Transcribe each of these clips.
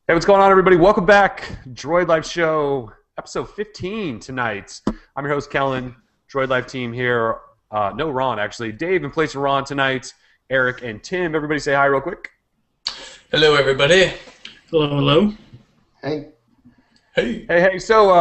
Hey, what's going on, everybody? Welcome back. Droid Life Show, episode 15 tonight. I'm your host, Kellen. Droid Life team here. No Ron, actually. Dave in place of Ron tonight. Eric and Tim. Everybody say hi real quick. Hello, everybody. Hello, hello. Hey. Hey. So,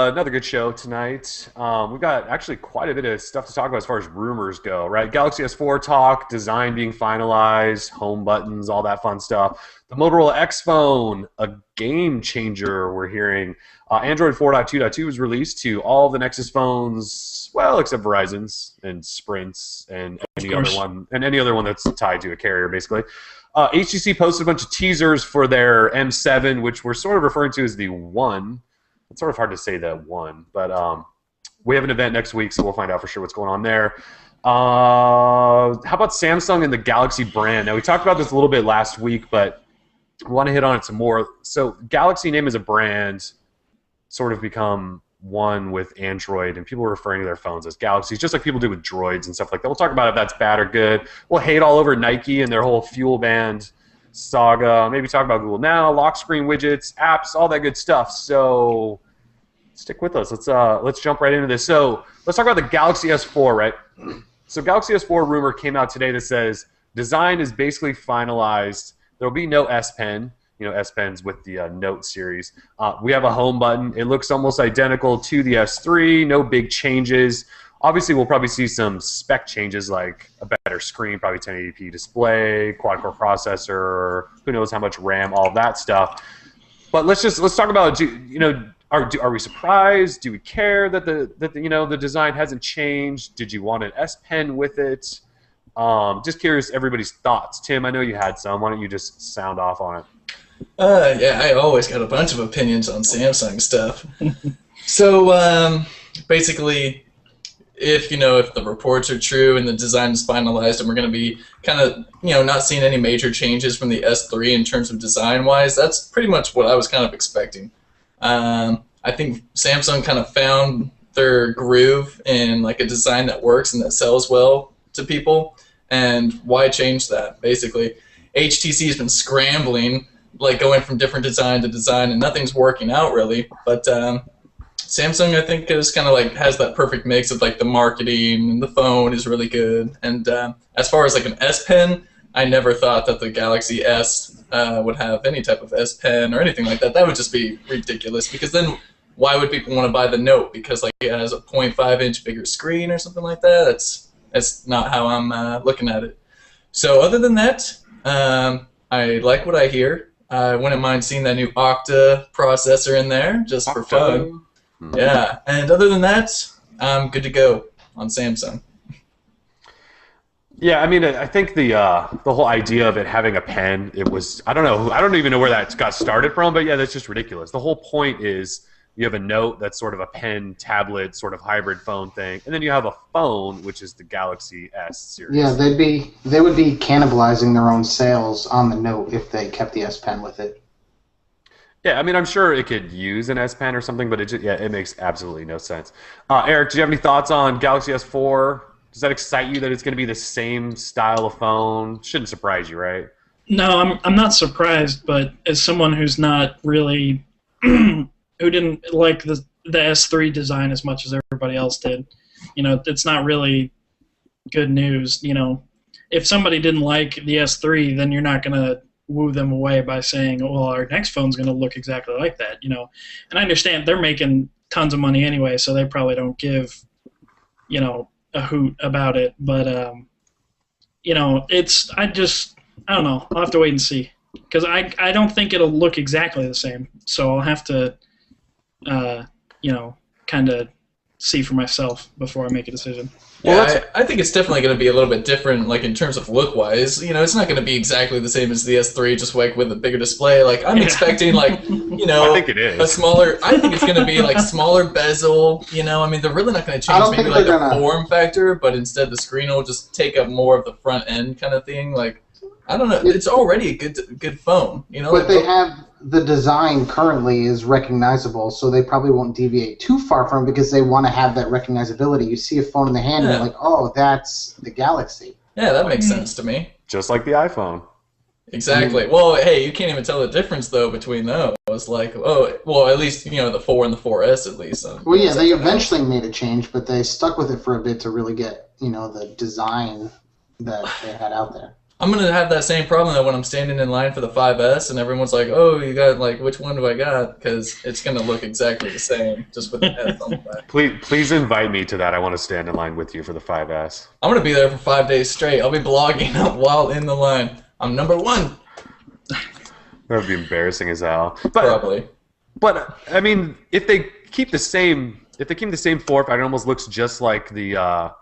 another good show tonight. We've got actually quite a bit of stuff to talk about as far as rumors go, right? Galaxy S4 talk, design being finalized, home buttons, all that fun stuff. The Motorola X Phone, a game changer, we're hearing. Android 4.2.2 was released to all the Nexus phones, well, except Verizon's and Sprint's and any other one that's tied to a carrier, basically. HTC posted a bunch of teasers for their M7, which we're sort of referring to as the One. It's sort of hard to say that One, but we have an event next week, so we'll find out for sure what's going on there. How about Samsung and the Galaxy brand? Now, we talked about this a little bit last week, but I want to hit on it some more. So Galaxy name as a brand sort of become one with Android, and people are referring to their phones as Galaxies, just like people do with Droids and stuff like that. We'll talk about if that's bad or good. We'll hate all over Nike and their whole fuel band saga. Maybe talk about Google Now, lock screen widgets, apps, all that good stuff. So stick with us. Let's jump right into this. So let's talk about the Galaxy S4, right? So Galaxy S4 rumor came out today that says design is basically finalized. There will be no S Pen. You know, S Pens with the Note series. We have a home button. It looks almost identical to the S3. No big changes. Obviously, we'll probably see some spec changes like a better screen, probably 1080p display, quad-core processor, who knows how much RAM, all that stuff. But let's talk about, are we surprised? Do we care that the design hasn't changed? Did you want an S Pen with it? Just curious everybody's thoughts. Tim, I know you had some. Why don't you just sound off on it? Yeah, I always got a bunch of opinions on Samsung stuff. So basically, if the reports are true and the design is finalized, and we're going to be kind of not seeing any major changes from the S3 in terms of design-wise, that's pretty much what I was kind of expecting. I think Samsung kind of found their groove in like a design that works and that sells well to people, and why change that? Basically, HTC has been scrambling, like going from different design to design, and nothing's working out really. But Samsung, I think, is kind of like has that perfect mix of like the marketing and the phone is really good. And as far as like an S Pen, I never thought that the Galaxy S would have any type of S Pen or anything like that. That would just be ridiculous, because then why would people want to buy the Note? Because like it has a 0.5-inch bigger screen or something like that. That's not how I'm looking at it. So other than that, I like what I hear. I wouldn't mind seeing that new Octa processor in there, just for fun. Mm-hmm. Yeah, and other than that, I'm good to go on Samsung. Yeah, I mean, I think the whole idea of it having a pen, I don't even know where that got started from, but yeah, that's just ridiculous. The whole point is you have a Note that's sort of a pen, tablet, sort of hybrid phone thing, and then you have a phone, which is the Galaxy S series. Yeah, they would be cannibalizing their own sales on the Note if they kept the S Pen with it. Yeah, I mean, I'm sure it could use an S Pen or something, but it makes absolutely no sense. Eric, do you have any thoughts on Galaxy S4? Does that excite you that it's going to be the same style of phone? Shouldn't surprise you, right? No, I'm not surprised, but as someone who's not really who didn't like the S3 design as much as everybody else did, it's not really good news. If somebody didn't like the S3, then you're not going to woo them away by saying, well, our next phone's going to look exactly like that, And I understand they're making tons of money anyway, so they probably don't give, a hoot about it. But, I don't know. I'll have to wait and see. Because I don't think it'll look exactly the same. So I'll have to, kind of see for myself before I make a decision. Yeah, I think it's definitely going to be a little bit different, like in terms of look-wise. It's not going to be exactly the same as the S3, just like with a bigger display. Like I'm expecting, like I think it is a smaller. I think it's going to be like smaller bezel. I mean, they're really not going to change maybe like a form factor, but instead the screen will just take up more of the front end kind of thing. Like I don't know, it's already a good phone. But they have the design currently is recognizable, so they probably won't deviate too far from it because they want to have that recognizability. You see a phone in the hand, and you're like, oh, that's the Galaxy. Yeah, that makes sense to me. Just like the iPhone. Exactly. Well, hey, you can't even tell the difference though between those. Like, oh, well, at least the 4 and the 4S at least. Well, yeah, they eventually made a change, but they stuck with it for a bit to really get the design that they had out there. I'm gonna have that same problem though when I'm standing in line for the 5S and everyone's like, "Oh, you got like which one do I got?" Because it's gonna look exactly the same, just with the S on the back. Please invite me to that. I want to stand in line with you for the 5S. I'm gonna be there for 5 days straight. I'll be blogging while in the line. I'm number 1. That would be embarrassing as hell. Probably. But I mean, if they keep the same form factor, it almost looks just like the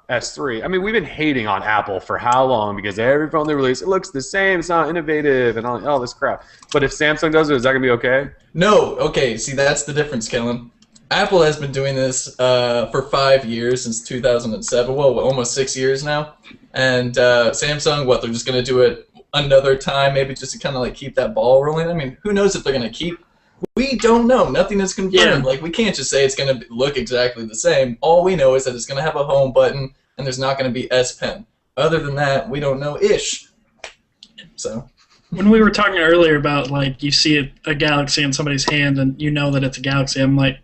S3. I mean, we've been hating on Apple for how long? Because every phone they release, it looks the same. It's not innovative and all this crap. But if Samsung does it, is that gonna be okay? No. Okay. See, that's the difference, Kellen. Apple has been doing this for 5 years, since 2007. Well, almost 6 years now. And Samsung, what? They're just gonna do it another time, maybe just to kind of like keep that ball rolling. I mean, who knows if they're gonna keep. We don't know. Nothing is confirmed. Yeah. Like, we can't just say it's going to look exactly the same. All we know is that it's going to have a home button, and there's not going to be S Pen. Other than that, we don't know ish. So, when we were talking earlier about, like, you see a Galaxy in somebody's hand and you know that it's a Galaxy, I'm like,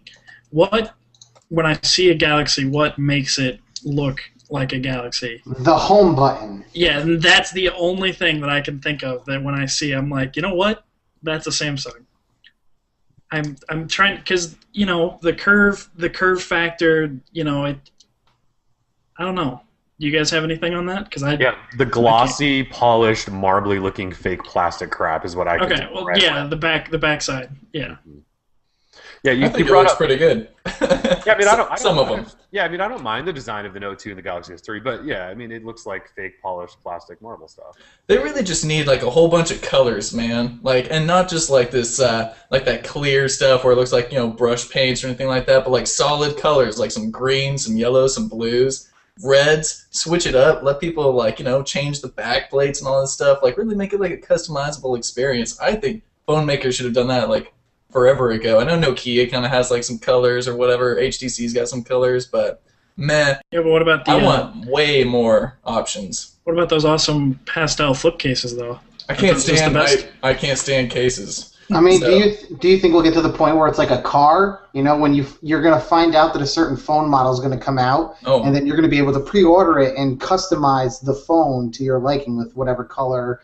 when I see a Galaxy, what makes it look like a Galaxy? The home button. Yeah, and that's the only thing that I can think of that when I see, I'm like, you know what? That's a Samsung. I'm trying, because the curve factor, I don't know. Do you guys have anything on that? The glossy, polished, marbly looking fake plastic crap is what I can. Okay, well, yeah, the back side, yeah. Yeah, I think it looks pretty good. Yeah, I mean, some of them. Yeah, I mean, I don't mind the design of the Note 2 and the Galaxy S3, but yeah, I mean, it looks like fake polished plastic marble stuff. They really just need like a whole bunch of colors, man. Like, and not just like this, like that clear stuff where it looks like brush paints or anything like that, but like solid colors, like some greens, some yellows, some blues, reds. Switch it up. Let people like change the back plates and all this stuff. Like, really make it like a customizable experience. I think phone makers should have done that like forever ago. I know Nokia kind of has like some colors or whatever. HTC's got some colors, but meh. Yeah, but what about I want way more options. What about those awesome pastel flip cases, though? I can't stand cases. I mean, do you think we'll get to the point where it's like a car? When you're going to find out that a certain phone model is going to come out, and then you're going to be able to pre-order it and customize the phone to your liking with whatever color,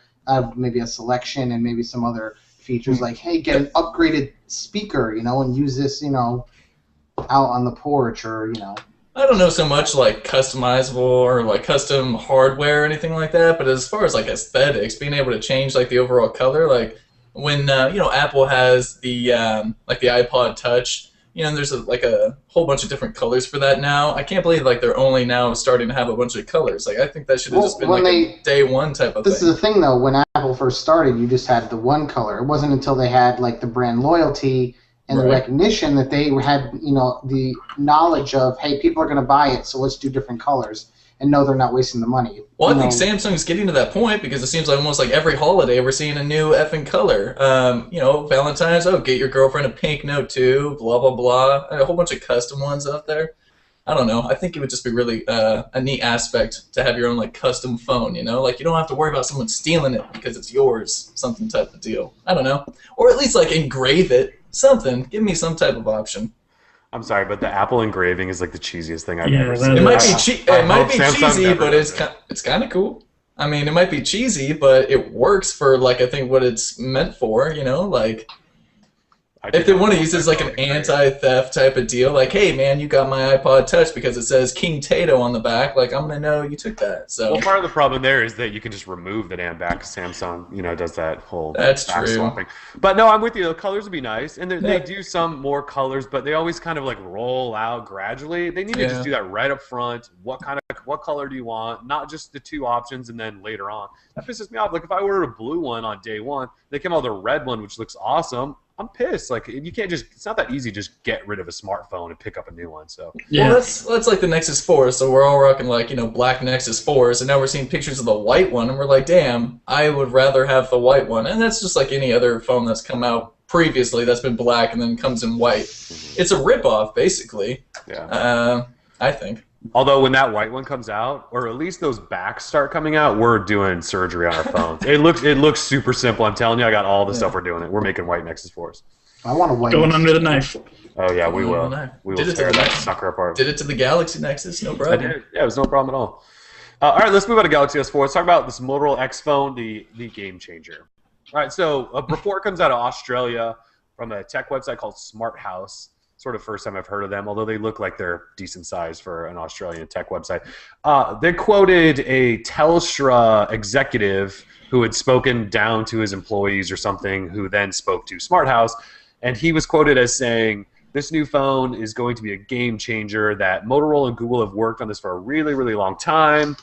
maybe a selection and maybe some other features like, hey, get an upgraded speaker, and use this, out on the porch or, I don't know so much like customizable or like custom hardware or anything like that, but as far as like aesthetics, being able to change like the overall color, like when Apple has the like the iPod Touch, there's like a whole bunch of different colors for that now. I can't believe like they're only now starting to have a bunch of colors. Like, I think that should have just been like a day one type of thing. This is the thing though, when Apple first started, you just had the one color. It wasn't until they had like the brand loyalty and the recognition that they had, the knowledge of, hey, people are going to buy it, so let's do different colors. And no, they're not wasting the money. Well, I think Samsung's getting to that point because it seems like almost like every holiday we're seeing a new effing color. Valentine's, get your girlfriend a pink Note 2, blah, blah, blah. A whole bunch of custom ones out there. I don't know. I think it would just be really a neat aspect to have your own like custom phone, Like, you don't have to worry about someone stealing it because it's yours, something type of deal. I don't know. Or at least like engrave it, something. Give me some type of option. I'm sorry, but the Apple engraving is like the cheesiest thing I've ever seen. It might be cheesy, but it's kind of cool. I mean, it might be cheesy, but it works for like I think what it's meant for. Like if they want to use it as like an anti-theft type of deal, like, hey man, you got my iPod Touch because it says King Tato on the back. Like, I'm gonna know you took that. So well, part of the problem there is that you can just remove the damn back. Samsung, does that whole that's back true. Swapping. But no, I'm with you. The colors would be nice, and they do some more colors, but they always kind of like roll out gradually. They need to just do that right up front. What color do you want? Not just the two options, and then later on. That pisses me off. Like if I ordered a blue one on day one, they came out with a red one, which looks awesome. I'm pissed. Like you can't it's not that easy to just get rid of a smartphone and pick up a new one. So well, that's like the Nexus 4. So we're all rocking like black Nexus 4s, and now we're seeing pictures of the white one, and we're like, damn, I would rather have the white one. And that's just like any other phone that's come out previously that's been black and then comes in white. It's a ripoff, basically. Yeah. I think. Although when that white one comes out, or at least those backs start coming out, we're doing surgery on our phones. It looks super simple. I'm telling you, I got all the stuff we're doing it. We're making white Nexus 4s. I want a white Going Nexus. under the knife. Oh yeah, we will. We will tear that sucker apart. Did it to the Galaxy Nexus, no problem. I did. Yeah, it was no problem at all. All right, let's move on to Galaxy S4. Let's talk about this Motorola X Phone, the game changer. All right, so a report comes out of Australia from a tech website called Smart House. Sort of first time I've heard of them, although they look like they're decent size for an Australian tech website. They quoted a Telstra executive who had spoken down to his employees or something, who then spoke to Smart House, and he was quoted as saying, "This new phone is going to be a game changer, that Motorola and Google have worked on this for a really, really long time.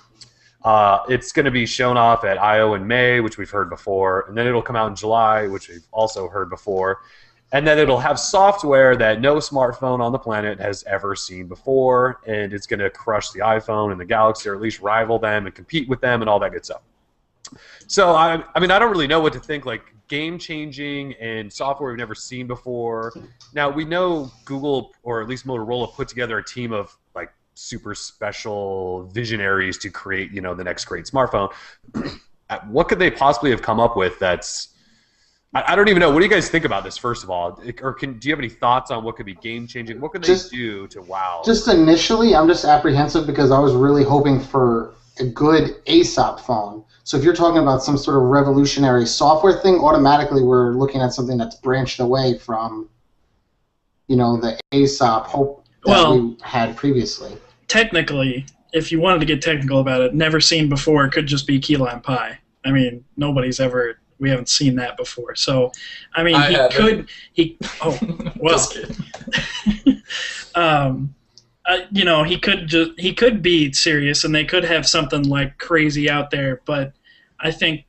It's going to be shown off at I/O in May, which we've heard before, and then it'll come out in July, which we've also heard before. And then it'll have software that no smartphone on the planet has ever seen before, and it's going to crush the iPhone and the Galaxy, or at least rival them and compete with them and all that good stuff." So, I mean, I don't really know what to think, like game-changing and software we've never seen before. Now, we know Google, or at least Motorola, put together a team of, like, super special visionaries to create, you know, the next great smartphone. What could they possibly have come up with that's... I don't even know. What do you guys think about this, first of all? Or do you have any thoughts on what could be game-changing? What could they do to wow? Just initially, I'm just apprehensive because I was really hoping for a good ASOP phone. So if you're talking about some sort of revolutionary software thing, automatically we're looking at something that's branched away from, you know, the ASOP hope that we had previously. Technically, if you wanted to get technical about it, never seen before could just be key lime pie. I mean, nobody's ever... We haven't seen that before, so I mean, you know, he could be serious, and they could have something like crazy out there. But I think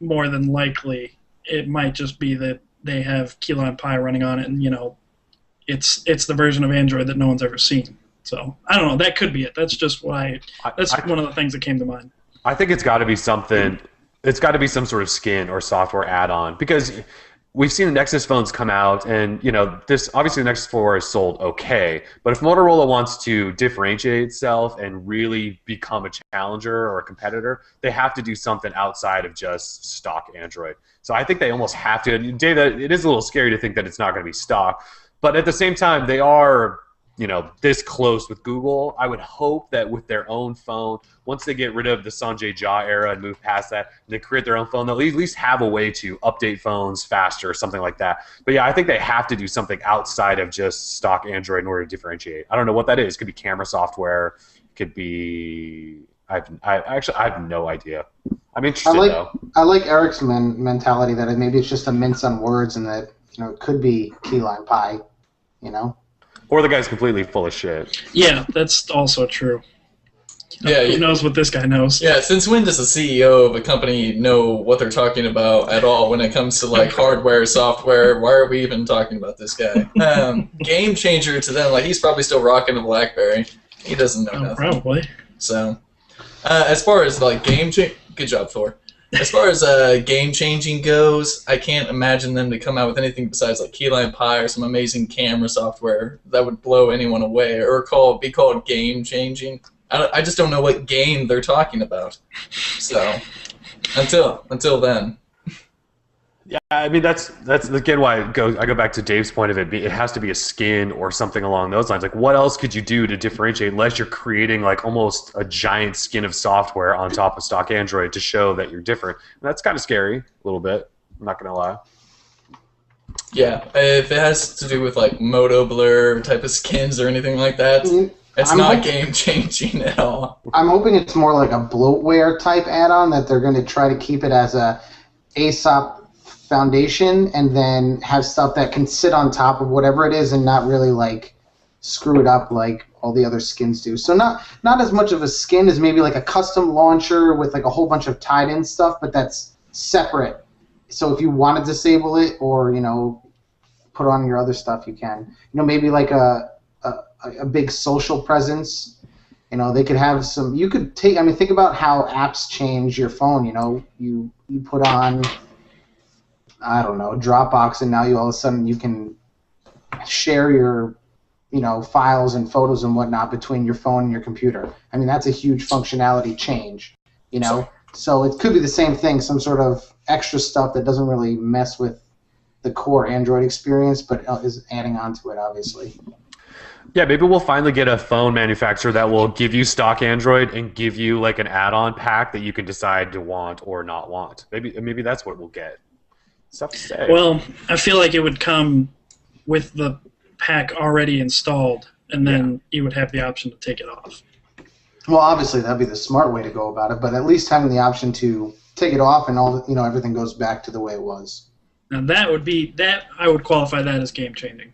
more than likely it might just be that they have key lime pie running on it, and you know, it's the version of Android that no one's ever seen. So I don't know. That could be it. That's just why. That's one of the things that came to mind. I think it's got to be something. It's got to be some sort of skin or software add-on, because we've seen the Nexus phones come out, and you know, this obviously the Nexus 4 is sold okay, but if Motorola wants to differentiate itself and really become a challenger or a competitor, they have to do something outside of just stock Android. So I think they almost have to. Dave, it is a little scary to think that it's not going to be stock, but at the same time, they are, you know, this close with Google. I would hope that with their own phone, once they get rid of the Sanjay Jha era and move past that, and they create their own phone, they'll at least have a way to update phones faster or something like that. But yeah, I think they have to do something outside of just stock Android in order to differentiate. I don't know what that is. It could be camera software. It could be... I have no idea. I'm interested, though. I like Eric's mentality that maybe it's just a mince on words, and that, you know, it could be key lime pie, you know? Or the guy's completely full of shit. Yeah, that's also true. Yeah, who knows what this guy knows? Yeah, since when does the CEO of a company know what they're talking about at all when it comes to like hardware, software? Why are we even talking about this guy? Game changer to them, like he's probably still rocking a BlackBerry. He doesn't know nothing. Probably. So, as far as like good job, Thor. As far as game-changing goes, I can't imagine them to come out with anything besides like key lime pie or some amazing camera software that would blow anyone away or be called game-changing. I just don't know what game they're talking about. So until then. Yeah, I mean that's again why I go back to Dave's point of it. It has to be a skin or something along those lines. Like, what else could you do to differentiate unless you're creating like almost a giant skin of software on top of stock Android to show that you're different? And that's kind of scary, a little bit. I'm not gonna lie. Yeah, if it has to do with like Moto Blur type of skins or anything like that, it's not game changing at all. I'm hoping it's more like a bloatware type add-on, that they're going to try to keep it as a ASOP foundation and then have stuff that can sit on top of whatever it is and not really like screw it up like all the other skins do. So not as much of a skin as maybe like a custom launcher with like a whole bunch of tied-in stuff, but that's separate. So if you want to disable it or, you know, put on your other stuff, you can. You know, maybe like a big social presence. You know, they could have some. You could take. I mean, think about how apps change your phone. You know, you put on, I don't know, Dropbox, and now you all of a sudden you can share your files and photos and whatnot between your phone and your computer. I mean, that's a huge functionality change, So it could be the same thing, some sort of extra stuff that doesn't really mess with the core Android experience, but is adding on to it, obviously. Yeah, maybe we'll finally get a phone manufacturer that will give you stock Android and give you like an add-on pack that you can decide to want or not want. Maybe that's what we'll get. Stuff to say. Well, I feel like it would come with the pack already installed, and then you would have the option to take it off. Well, obviously that'd be the smart way to go about it, but at least having the option to take it off and everything goes back to the way it was. Now that I would qualify that as game changing.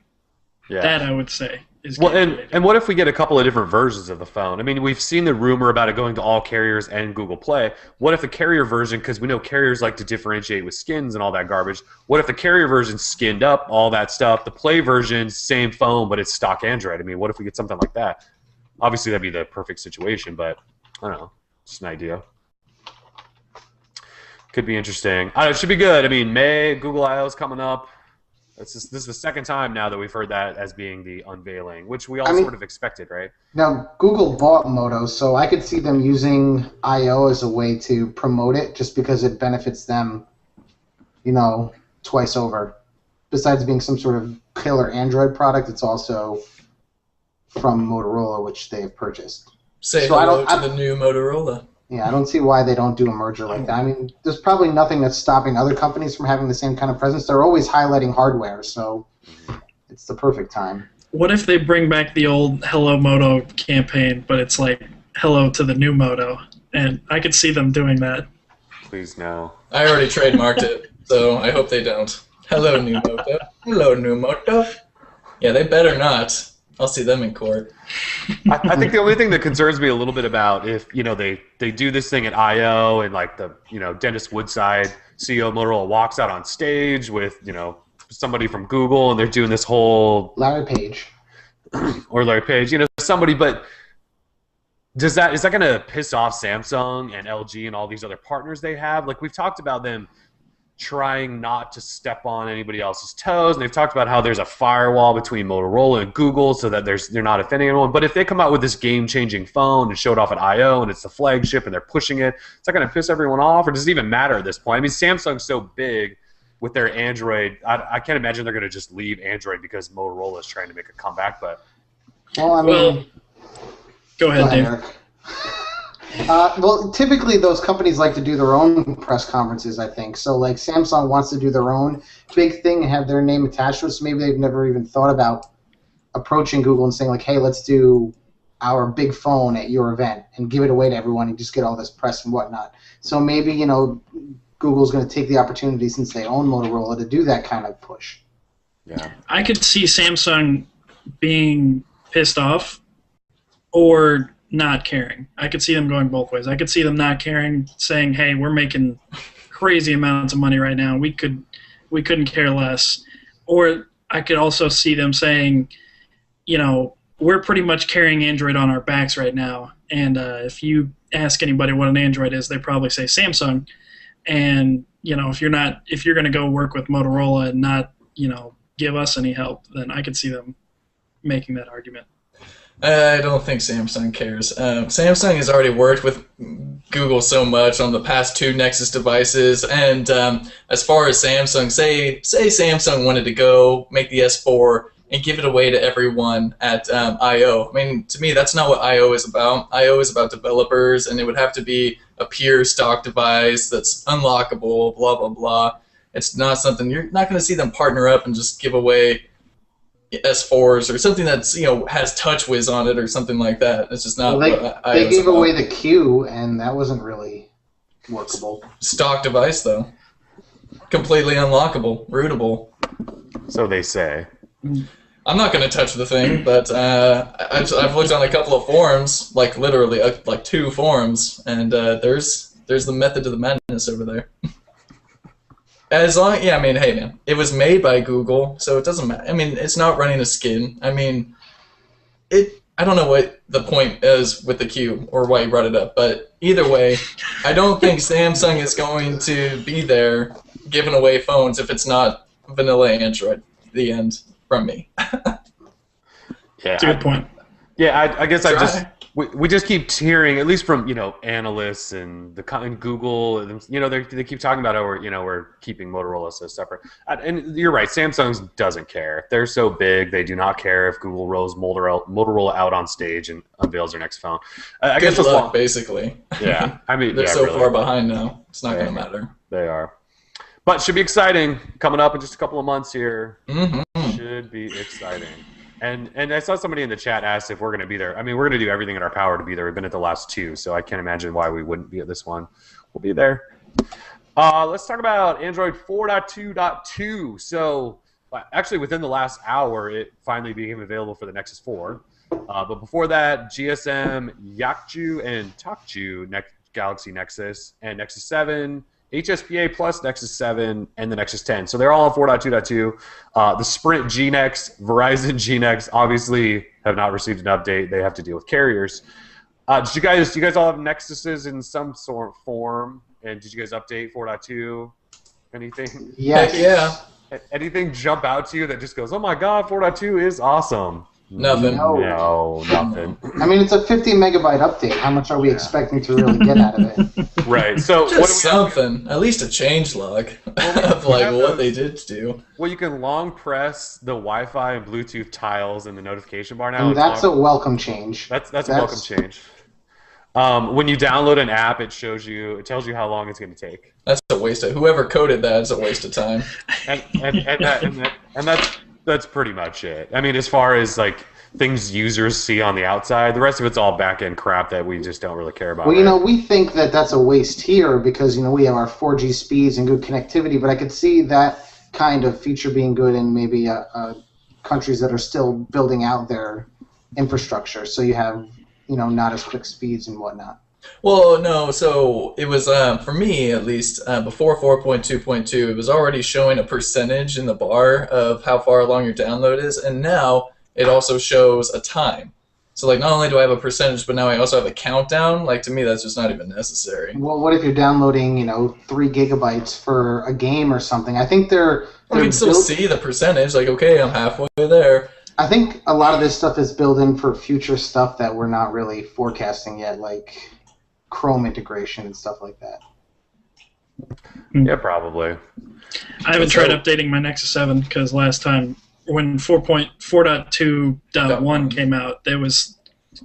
Yeah. That I would say is well, and what if we get a couple of different versions of the phone? I mean, we've seen the rumor about it going to all carriers and Google Play. What if the carrier version, because we know carriers like to differentiate with skins and all that garbage, what if the carrier version skinned up all that stuff, the Play version, same phone, but it's stock Android? I mean, what if we get something like that? Obviously, that'd be the perfect situation, but I don't know. Just an idea. Could be interesting. It should be good. I mean, May, Google I/O is coming up. This is the second time now that we've heard that as being the unveiling, which we all sort of expected, right? Now, Google bought Moto, so I could see them using I/O as a way to promote it just because it benefits them, twice over. Besides being some sort of killer Android product, it's also from Motorola, which they have purchased. Say hello to the new Motorola. Yeah, I don't see why they don't do a merger like that. I mean, there's probably nothing that's stopping other companies from having the same kind of presence. They're always highlighting hardware, so it's the perfect time. What if they bring back the old Hello Moto campaign, but it's like hello to the new Moto? And I could see them doing that. Please no. I already trademarked it, so I hope they don't. Hello, new Moto. Hello, new Moto. Yeah, they better not. I'll see them in court. I think the only thing that concerns me a little bit about if they do this thing at I/O and like the Dennis Woodside, CEO of Motorola, walks out on stage with somebody from Google and they're doing this whole Larry Page somebody, but is that going to piss off Samsung and LG and all these other partners they have? Like we've talked about them trying not to step on anybody else's toes, and they've talked about how there's a firewall between Motorola and Google so that they're not offending anyone. But if they come out with this game-changing phone and show it off at I/O and it's the flagship and they're pushing it, is that going to piss everyone off, or does it even matter at this point? I mean, Samsung's so big with their Android, I can't imagine they're going to just leave Android because Motorola is trying to make a comeback. But go ahead, Dave. Well, typically those companies like to do their own press conferences, I think. So, like, Samsung wants to do their own big thing and have their name attached to it, so maybe they've never even thought about approaching Google and saying, like, hey, let's do our big phone at your event and give it away to everyone and just get all this press and whatnot. So maybe, Google's going to take the opportunity, since they own Motorola, to do that kind of push. Yeah, I could see Samsung being pissed off or not caring. I could see them going both ways. I could see them not caring, saying, hey, we're making crazy amounts of money right now. We couldn't care less. Or I could also see them saying, we're pretty much carrying Android on our backs right now. And if you ask anybody what an Android is, they probably say Samsung. And, if you're going to go work with Motorola and not, give us any help, then I could see them making that argument. I don't think Samsung cares. Samsung has already worked with Google so much on the past 2 Nexus devices, and as far as Samsung, say Samsung wanted to go make the S4 and give it away to everyone at I/O. I mean, to me, that's not what I/O is about. I/O is about developers, and it would have to be a pure stock device that's unlockable, blah, blah, blah. It's not something, you're not going to see them partner up and just give away S4s or something that's has TouchWiz on it or something like that. It's just not. Well, they gave away the Q, and that wasn't really workable. Stock device though, completely unlockable, rootable. So they say. I'm not going to touch the thing, but I've looked on a couple of forums, like literally like 2 forums, and there's the method to the madness over there. As long, hey man, it was made by Google, so it doesn't matter. I mean, it's not running a skin. I mean, I don't know what the point is with the Q or why you brought it up, but either way, I don't think Samsung is going to be there giving away phones if it's not vanilla Android. The end from me. Yeah, That's a good point. Yeah, I guess we just keep hearing, at least from analysts and Google, and they keep talking about how we're keeping Motorola so separate. And you're right, Samsung doesn't care. They're so big, they do not care if Google rolls Motorola out on stage and unveils their next phone. I guess Good luck, basically. Yeah, I mean they're so far behind now. It's not going to matter. They are, but should be exciting coming up in just a couple of months here. Mm-hmm. Should be exciting. And I saw somebody in the chat ask if we're going to be there. I mean, we're going to do everything in our power to be there. We've been at the last two, so I can't imagine why we wouldn't be at this one. We'll be there. Let's talk about Android 4.2.2. So actually, within the last hour, it finally became available for the Nexus 4. But before that, GSM, Yakju, and Takju Galaxy Nexus, and Nexus 7, HSPA Plus, Nexus 7, and the Nexus 10. So they're all on 4.2.2. The Sprint G-Nex, Verizon G-Nex obviously have not received an update. They have to deal with carriers. Do you guys all have Nexuses in some sort of form? And did you guys update 4.2? Anything? Yes. Yeah. Anything jump out to you that just goes, oh my god, 4.2 is awesome? Nothing. No, nothing. I mean, it's a 50 megabyte update. How much are we expecting to really get out of it? Right. So just what do we something. At least a change log of like what they did do. Well, you can long press the Wi-Fi and Bluetooth tiles in the notification bar now. And that's a welcome change. That's a welcome change. When you download an app, it tells you how long it's going to take. That's a waste of whoever coded that is a waste of time. And that's pretty much it. I mean, as far as like things users see on the outside, the rest of it's all back-end crap that we just don't really care about. Well, we think that that's a waste here because, we have our 4G speeds and good connectivity, but I could see that kind of feature being good in maybe countries that are still building out their infrastructure, so you have, not as quick speeds and whatnot. Well, no, so it was, for me at least, before 4.2.2, it was already showing a percentage in the bar of how far along your download is, and now it also shows a time. So, like, not only do I have a percentage, but now I also have a countdown. Like, to me, that's just not even necessary. Well, what if you're downloading, 3 gigabytes for a game or something? I think they're you can still see the percentage, like, okay, I'm halfway there. I think a lot of this stuff is built in for future stuff that we're not really forecasting yet, like Chrome integration and stuff like that. Yeah, probably. I haven't tried updating my Nexus 7 because last time when 4.2.1 came out, there was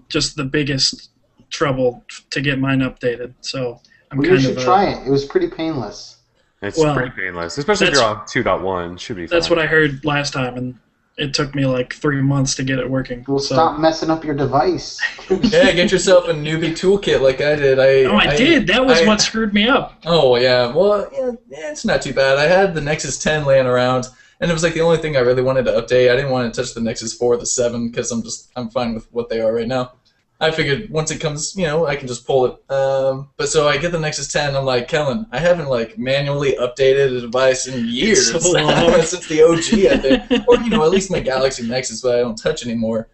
just the biggest trouble to get mine updated. So you should try it. It was pretty painless. It's pretty painless, especially if you're on 2.1. Should be fine. That's what I heard last time, and it took me like 3 months to get it working. Well, stop messing up your device. Yeah, get yourself a newbie toolkit like I did. I did. That was what screwed me up. Oh, yeah. Well, yeah, it's not too bad. I had the Nexus 10 laying around, and it was like the only thing I really wanted to update. I didn't want to touch the Nexus 4 or the 7 because I'm fine with what they are right now. I figured once it comes, I can just pull it. But so I get the Nexus 10, I'm like, Kellen, I haven't like manually updated a device in years. So long. Since the OG, I think. Or, at least my Galaxy Nexus, but I don't touch anymore.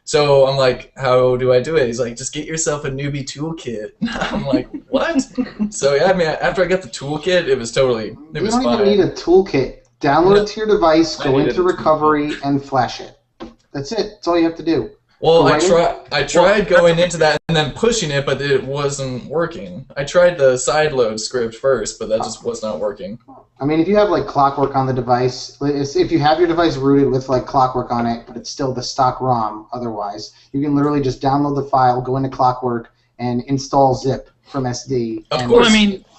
So I'm like, how do I do it? He's like, just get yourself a newbie toolkit. I'm like, what? So yeah, I mean, after I got the toolkit, it was fine. You don't even need a toolkit. Download it to your device, go into recovery, and flash it. That's it. That's all you have to do. Well, I tried going into that and then pushing it, but it wasn't working. I tried the sideload script first, but that just was not working. I mean, if you have like Clockwork on the device, if you have your device rooted with like Clockwork on it, but it's still the stock ROM otherwise, you can literally just download the file, go into Clockwork, and install zip from SD.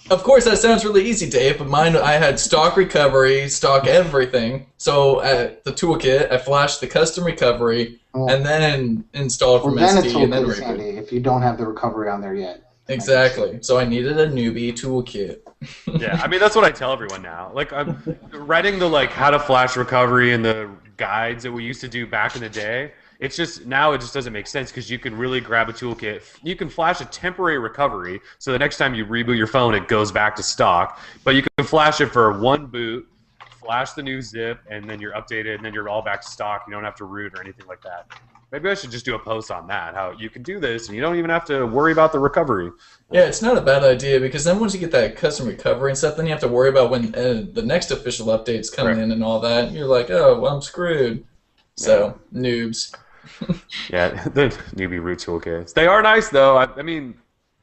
Of course, that sounds really easy, Dave, but mine, I had stock recovery, stock everything. So at the toolkit, I flashed the custom recovery and then installed from SD and then reboot. If you don't have the recovery on there yet. Exactly. So I needed a newbie toolkit. Yeah, I mean, that's what I tell everyone now. Like, I'm writing the how to flash recovery and the guides that we used to do back in the day. It's just, now it just doesn't make sense because you can really grab a toolkit. You can flash a temporary recovery, so the next time you reboot your phone, it goes back to stock. But you can flash it for one boot, flash the new zip, and then you're updated, and then you're all back to stock. You don't have to root or anything like that. Maybe I should just do a post on that, how you can do this, and you don't even have to worry about the recovery. Yeah, it's not a bad idea, because then once you get that custom recovery and stuff, then you have to worry about when the next official update's coming in and all that, and you're like, oh, well, I'm screwed. So noobs. Yeah, the newbie root toolkits. They are nice though. I mean,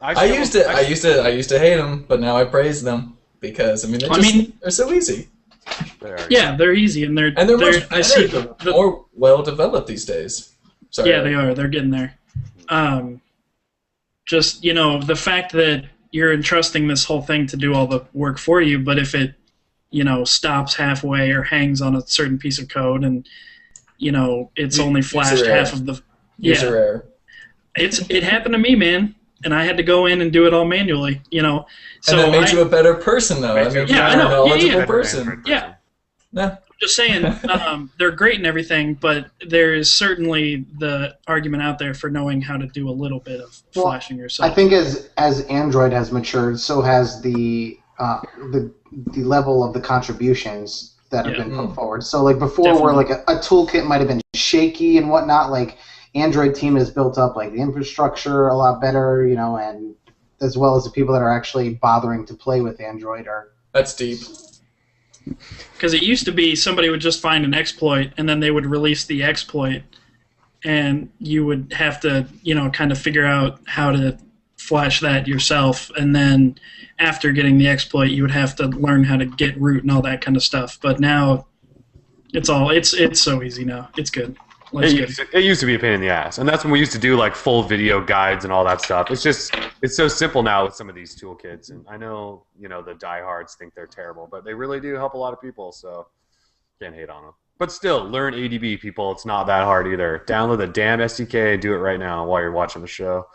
I used to hate them, but now I praise them because they're so easy. They're easy and they're much better, more well developed these days. Sorry. Yeah, they are. They're getting there. Just the fact that you're entrusting this whole thing to do all the work for you, but if it stops halfway or hangs on a certain piece of code and it's only flashed half of the user error. It happened to me, man, and I had to go in and do it all manually. So and that made you a better person, though. I know. A knowledgeable person. Yeah. I'm just saying, they're great and everything, but there is certainly the argument out there for knowing how to do a little bit of flashing yourself. I think as Android has matured, so has the level of the contributions that have been put forward. So like before, Definitely. where like a toolkit might have been shaky and whatnot, like Android team has built up like the infrastructure a lot better, and as well as the people that are actually bothering to play with Android are. That's deep. Because it used to be somebody would just find an exploit and then they would release the exploit, and you would have to kind of figure out how to flash that yourself, and then after getting the exploit you would have to learn how to get root and all that kind of stuff. But now it's so easy now. It's good. It used to be a pain in the ass, and that's when we used to do like full video guides and all that stuff. It's so simple now with some of these toolkits, and I know the diehards think they're terrible, but they really do help a lot of people, so can't hate on them. But still, learn ADB, people. It's not that hard either. Download the damn SDK and do it right now while you're watching the show.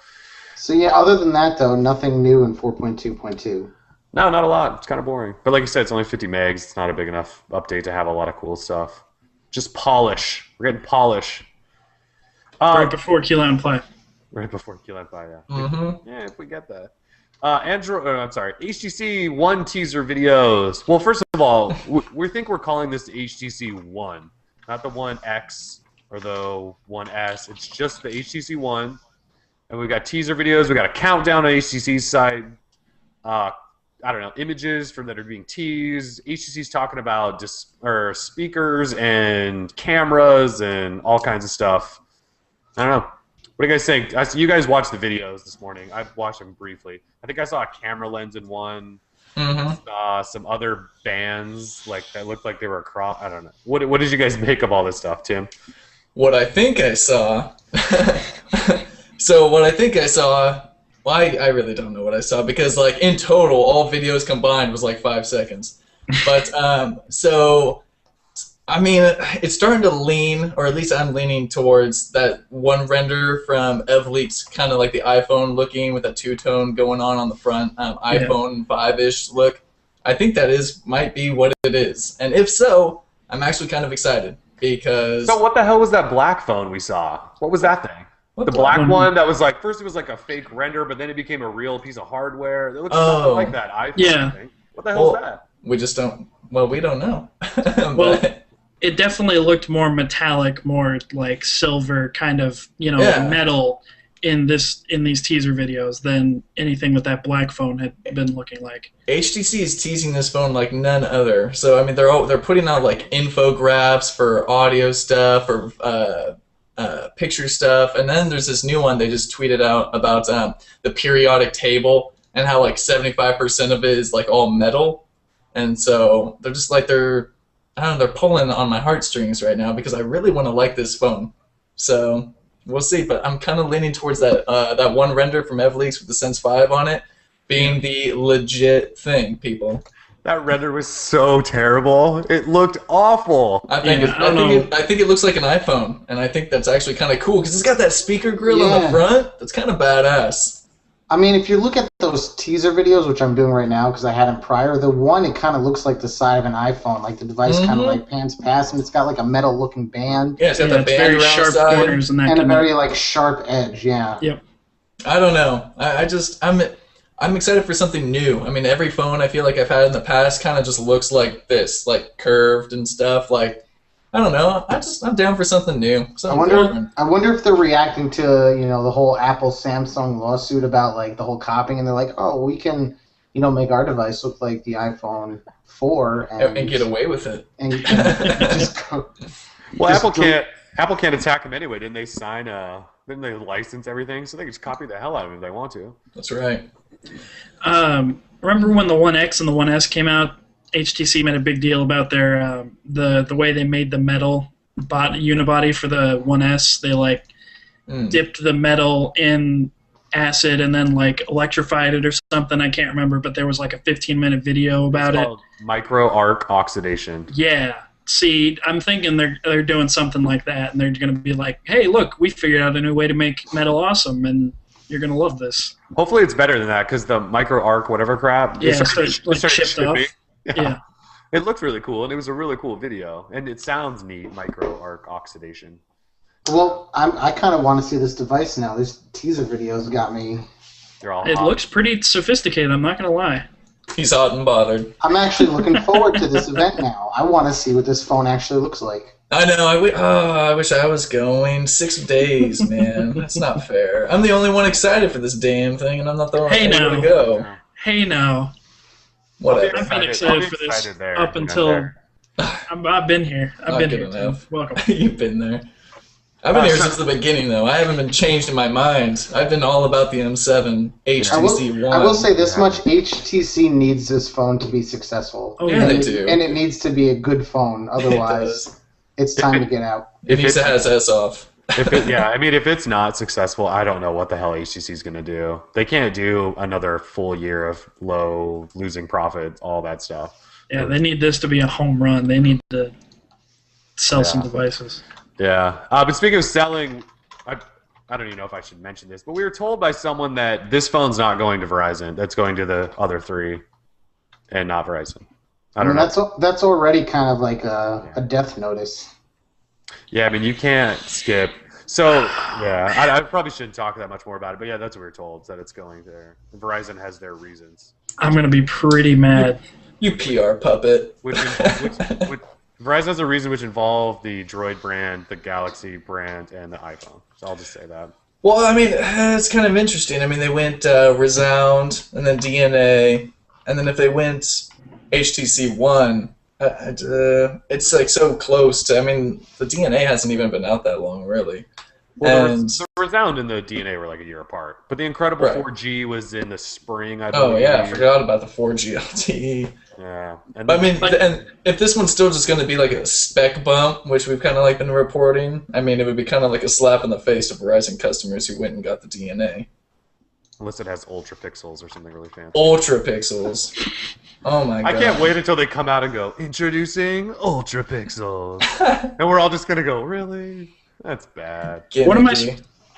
So yeah, other than that though, nothing new in 4.2.2. No, not a lot. It's kind of boring. But like you said, it's only 50 megs. It's not a big enough update to have a lot of cool stuff. Just polish. We're getting polish. Right before Key Lime Play. Right before Key Lime Play, yeah. Mm-hmm. Yeah, if we get that. HTC One teaser videos. Well, first of all, we think we're calling this HTC One, not the One X or the One S. It's just the HTC One. And we've got teaser videos. We got a countdown on HTC's site. I don't know, images that are being teased. HTC's talking about speakers and cameras and all kinds of stuff. I don't know. What do you guys think? You guys watched the videos this morning. I've watched them briefly. I think I saw a camera lens in one. Mm-hmm. Some other bands that looked like they were across. I don't know. What did you guys make of all this stuff, Tim? What I think I saw. So what I think I saw. Well, I really don't know what I saw because, in total, all videos combined was 5 seconds. But, it's starting to lean, or at least I'm leaning towards that one render from EvLeak's kind of like the iPhone looking with a two-tone going on the front, iPhone 5-ish look. I think that might be what it is. And if so, I'm actually kind of excited because... So what the hell was that black phone we saw? What was that thing? The black one that was first it was a fake render, but then it became a real piece of hardware. It looks something like that iPhone thing. What the hell is that? We just don't. Well, we don't know. Well, it definitely looked more metallic, more like silver, kind of metal in these teaser videos than anything with that black phone had been looking like. HTC is teasing this phone like none other. So they're putting out infographics for audio stuff or. Picture stuff, and then there's this new one they just tweeted out about the periodic table and how 75% of it is all metal, and so they're just they're pulling on my heartstrings right now because I really want to like this phone. So we'll see, but I'm kind of leaning towards that one render from EvLeaks with the Sense 5 on it being the legit thing, people. That render was so terrible. It looked awful. I think it looks like an iPhone, and I think that's actually kind of cool because it's got that speaker grill on the front. That's kind of badass. I mean, if you look at those teaser videos, which I'm doing right now because I had them prior, the one, it kind of looks like the side of an iPhone. The device kind of pans past, and it's got a metal-looking band. Yeah, it's got that band around sharp side. corners and a very sharp edge. Yeah. Yep. I don't know. I'm excited for something new. I mean, every phone I feel like I've had in the past kind of just looks like this, curved and stuff. I don't know. I'm down for something new. I wonder if they're reacting to the whole Apple Samsung lawsuit about the whole copying, and they're like, oh, we can make our device look like the iPhone 4 and get away with it. And just go. Well, Apple can't. Apple can't attack them anyway. Didn't they sign didn't they license everything? So they can just copy the hell out of them if they want to. That's right. Remember when the One X and the One S came out? HTC made a big deal about their the way they made the metal unibody for the One S. They dipped the metal in acid and then electrified it or something. I can't remember, but there was a 15-minute video about it. Micro arc oxidation. Yeah. See, I'm thinking they're doing something like that, and they're going to be like, "Hey, look, we figured out a new way to make metal awesome, and you're going to love this." Hopefully, it's better than that because the micro arc whatever crap. Yeah, started chipped off. Yeah. It looked really cool, and it was a really cool video, and it sounds neat. Micro arc oxidation. Well, I kind of want to see this device now. This teaser video's got me. It looks pretty sophisticated. I'm not going to lie. He's hot and bothered. I'm actually looking forward to this event now. I want to see what this phone actually looks like. I know. I wish I was going. 6 days, man. That's not fair. I'm the only one excited for this damn thing, and I'm not the only one to go. Hey, now. Whatever. I've been excited for this up until... I've been here. I've been here. Enough. Welcome. You've been there. I've been here since the beginning, though. I haven't been changed in my mind. I've been all about the M7 HTC One. I will say this much: HTC needs this phone to be successful. Oh, yeah, they do. And it needs to be a good phone. Otherwise, it's time to get out. It needs to have its ass off. If it's not successful, I don't know what the hell HTC is going to do. They can't do another full year of losing profit, all that stuff. Yeah, they need this to be a home run. They need to sell some devices. Yeah, but speaking of selling, I don't even know if I should mention this, but we were told by someone that this phone's not going to Verizon. That's going to the other three, and not Verizon. I don't know. That's already kind of like a death notice. Yeah, I mean you can't skip. So yeah, I probably shouldn't talk that much more about it, but yeah, that's what we were told, that it's going there. Verizon has their reasons. I'm gonna be pretty mad. You PR puppet. Which Verizon has a reason which involve the Droid brand, the Galaxy brand, and the iPhone. So I'll just say that. Well, I mean, it's kind of interesting. I mean, they went Resound, and then DNA, and then if they went HTC One, it's so close to. I mean, the DNA hasn't even been out that long, really. Well, the Resound and the DNA were a year apart, but the Incredible 4G was in the spring. I believe. Oh yeah, I forgot about the 4G LTE. Yeah, but I mean, and if this one's still just going to be a spec bump, which we've kind of been reporting, I mean, it would be kind of like a slap in the face to Verizon customers who went and got the DNA. Unless it has ultra pixels or something really fancy. Ultra pixels. Oh my god! I can't wait until they come out and go introducing ultra pixels, and we're all just gonna go, really? That's bad.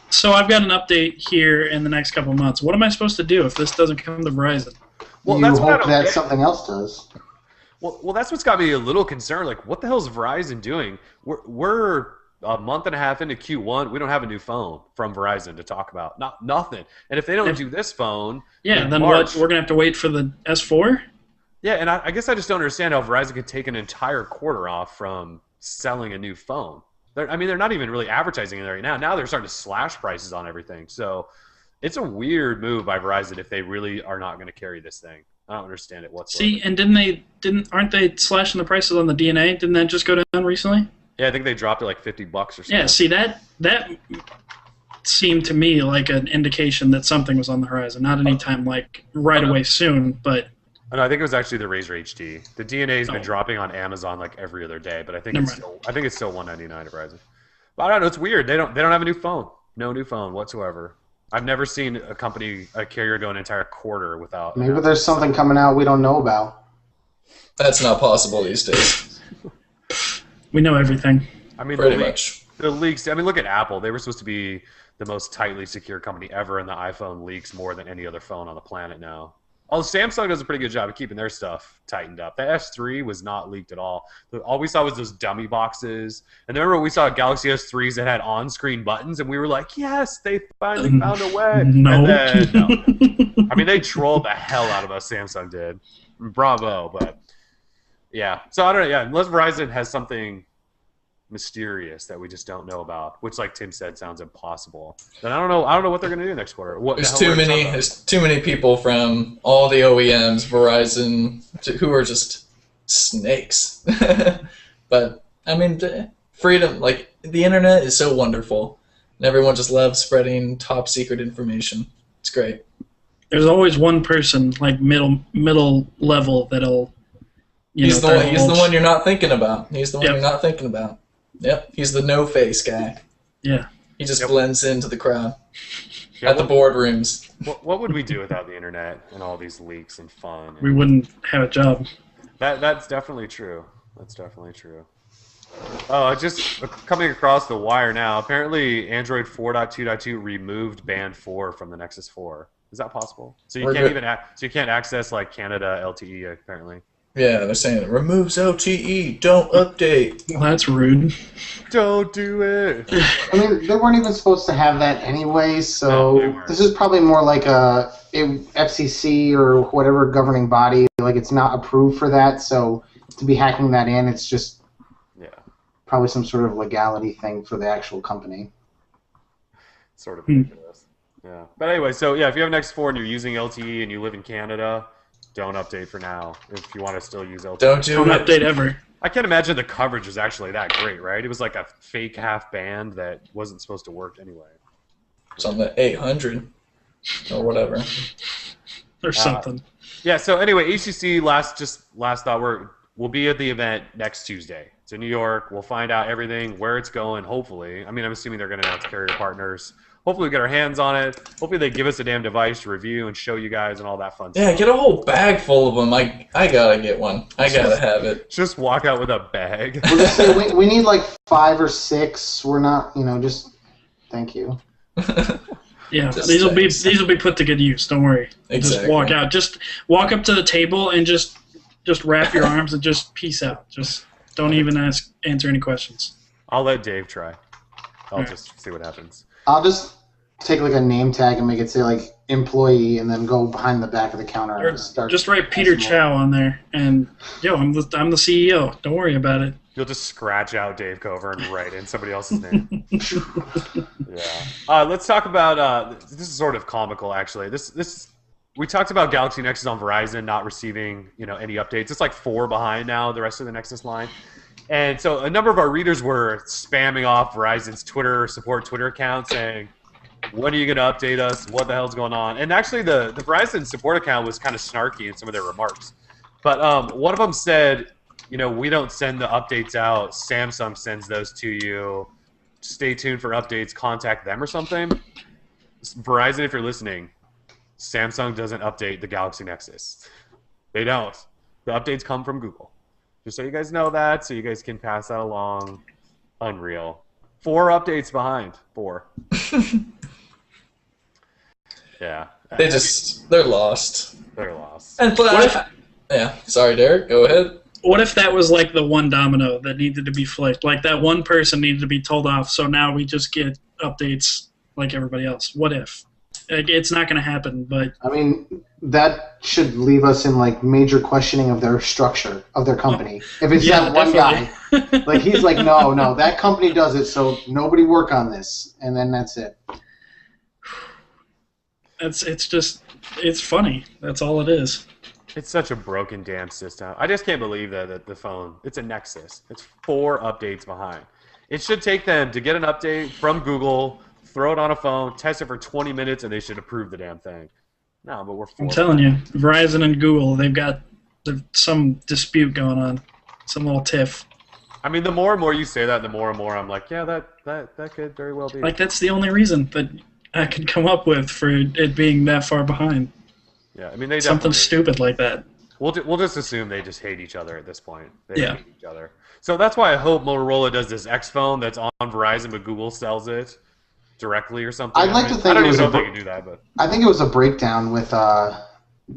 So I've got an update here in the next couple of months. What am I supposed to do if this doesn't come to Verizon? Well, you hope that something else does. Well, that's what's got me a little concerned. What the hell is Verizon doing? We're a month and a half into Q1. We don't have a new phone from Verizon to talk about. Nothing. And if they don't do this phone, then March, what? We're gonna have to wait for the S4. Yeah, and I guess I just don't understand how Verizon could take an entire quarter off from selling a new phone. They're not even really advertising it right now. Now they're starting to slash prices on everything. So it's a weird move by Verizon if they really are not going to carry this thing. I don't understand it whatsoever. See, and aren't they slashing the prices on the DNA? Didn't that just go down recently? Yeah, I think they dropped it $50 or something. Yeah, see that seemed to me like an indication that something was on the horizon. Not anytime right away soon, but. No, I think it was actually the Razer HD. The DNA has been dropping on Amazon every other day, but I think it's still $199 at Verizon. But I don't know. It's weird. They don't have a new phone. No new phone whatsoever. I've never seen a carrier go an entire quarter without. Maybe there's something coming out we don't know about. That's not possible these days. We know everything. I mean, pretty much. The leaks. I mean, look at Apple. They were supposed to be the most tightly secure company ever, and the iPhone leaks more than any other phone on the planet now. Although Samsung does a pretty good job of keeping their stuff tightened up. The S3 was not leaked at all. All we saw was those dummy boxes. And remember we saw Galaxy S3s that had on-screen buttons, and we were like, yes, they finally found a way. No. And then, no. I mean, they trolled the hell out of us, Samsung did. Bravo, but yeah. So I don't know, yeah, unless Verizon has something mysterious that we just don't know about, which, like Tim said, sounds impossible. Then I don't know what they're going to do next quarter. There's too many people from all the OEMs, Verizon, who are just snakes. But I mean, freedom. the internet is so wonderful, and everyone just loves spreading top secret information. It's great. There's always one person, like middle level, that'll. He's the one you're not thinking about. He's the one you're not thinking about. Yep, he's the no-face guy. Yeah. He just blends into the crowd at the boardrooms. What would we do without the internet and all these leaks and fun? We wouldn't have a job. That's definitely true. That's definitely true. Oh, just coming across the wire now. Apparently, Android 4.2.2 removed Band 4 from the Nexus 4. Is that possible? So you can't access like Canada LTE apparently. Yeah, they're saying it removes LTE. Don't update. Well, that's rude. Don't do it. I mean, they weren't even supposed to have that anyway, so this is probably more like a FCC or whatever governing body. Like, it's not approved for that, so to be hacking that in, it's just probably some sort of legality thing for the actual company. Sort of ridiculous. Yeah. But anyway, so yeah, if you have an X4 and you're using LTE and you live in Canada, don't update for now if you want to still use LTE. Don't update ever. I can't imagine the coverage was actually that great, right? It was like a fake half band that wasn't supposed to work anyway. It's on the 800 or whatever. Or something. Yeah, so anyway, HTC, last thought, we'll be at the event next Tuesday. It's in New York. We'll find out everything, where it's going, hopefully. I mean, I'm assuming they're going to announce carrier partners. Hopefully we get our hands on it. Hopefully they give us a damn device to review and show you guys and all that fun stuff. Yeah, get a whole bag full of them. I gotta get one. I gotta have it. Just walk out with a bag. We'll just say we need like 5 or 6. We're not, just thank you. Yeah, these will be put to good use. Don't worry. Exactly. Just walk out. Just walk up to the table and just wrap your arms and just peace out. Just don't even answer any questions. I'll let Dave try. I'll just see what happens. I'll just take like a name tag and make it say like employee, and then go behind the back of the counter and just write Peter Chow on there, and I'm the CEO. Don't worry about it. You'll just scratch out Dave Cover and write in somebody else's name. Yeah. Let's talk about this is sort of comical actually. This we talked about Galaxy Nexus on Verizon not receiving any updates. It's like 4 behind now. The rest of the Nexus line. And so a number of our readers were spamming off Verizon's support Twitter account saying, when are you going to update us? What the hell's going on? And actually the Verizon support account was kind of snarky in some of their remarks. But one of them said, we don't send the updates out. Samsung sends those to you. Stay tuned for updates. Contact them or something. Verizon, if you're listening, Samsung doesn't update the Galaxy Nexus. They don't. The updates come from Google. Just so you guys know that, so you guys can pass that along. Unreal. 4 updates behind. 4. Yeah. They're lost. They're lost. And sorry, Derek. Go ahead. What if that was like the one domino that needed to be flicked? Like that one person needed to be told off, so now we just get updates like everybody else. What if? It's not going to happen, but... I mean, that should leave us in, like, major questioning of their structure, of their company. If it's that one guy, like, he's like, no, that company does it, so nobody work on this, and then that's it. It's funny. That's all it is. It's such a broken damn system. I just can't believe that the phone, it's a Nexus. It's 4 updates behind. It should take them to get an update from Google, throw it on a phone, test it for 20 minutes, and they should approve the damn thing. No, but we're 4. I'm telling you, Verizon and Google, they've got some dispute going on, some little tiff. I mean, the more and more you say that, the more and more I'm like, yeah, that could very well be. Like, that's the only reason that I could come up with for it being that far behind. Yeah, I mean, they something stupid like that. We'll just assume they just hate each other at this point. They hate each other. So that's why I hope Motorola does this X Phone that's on Verizon, but Google sells it directly or something. I'd like to think I don't even know if they can do that, but I think it was a breakdown with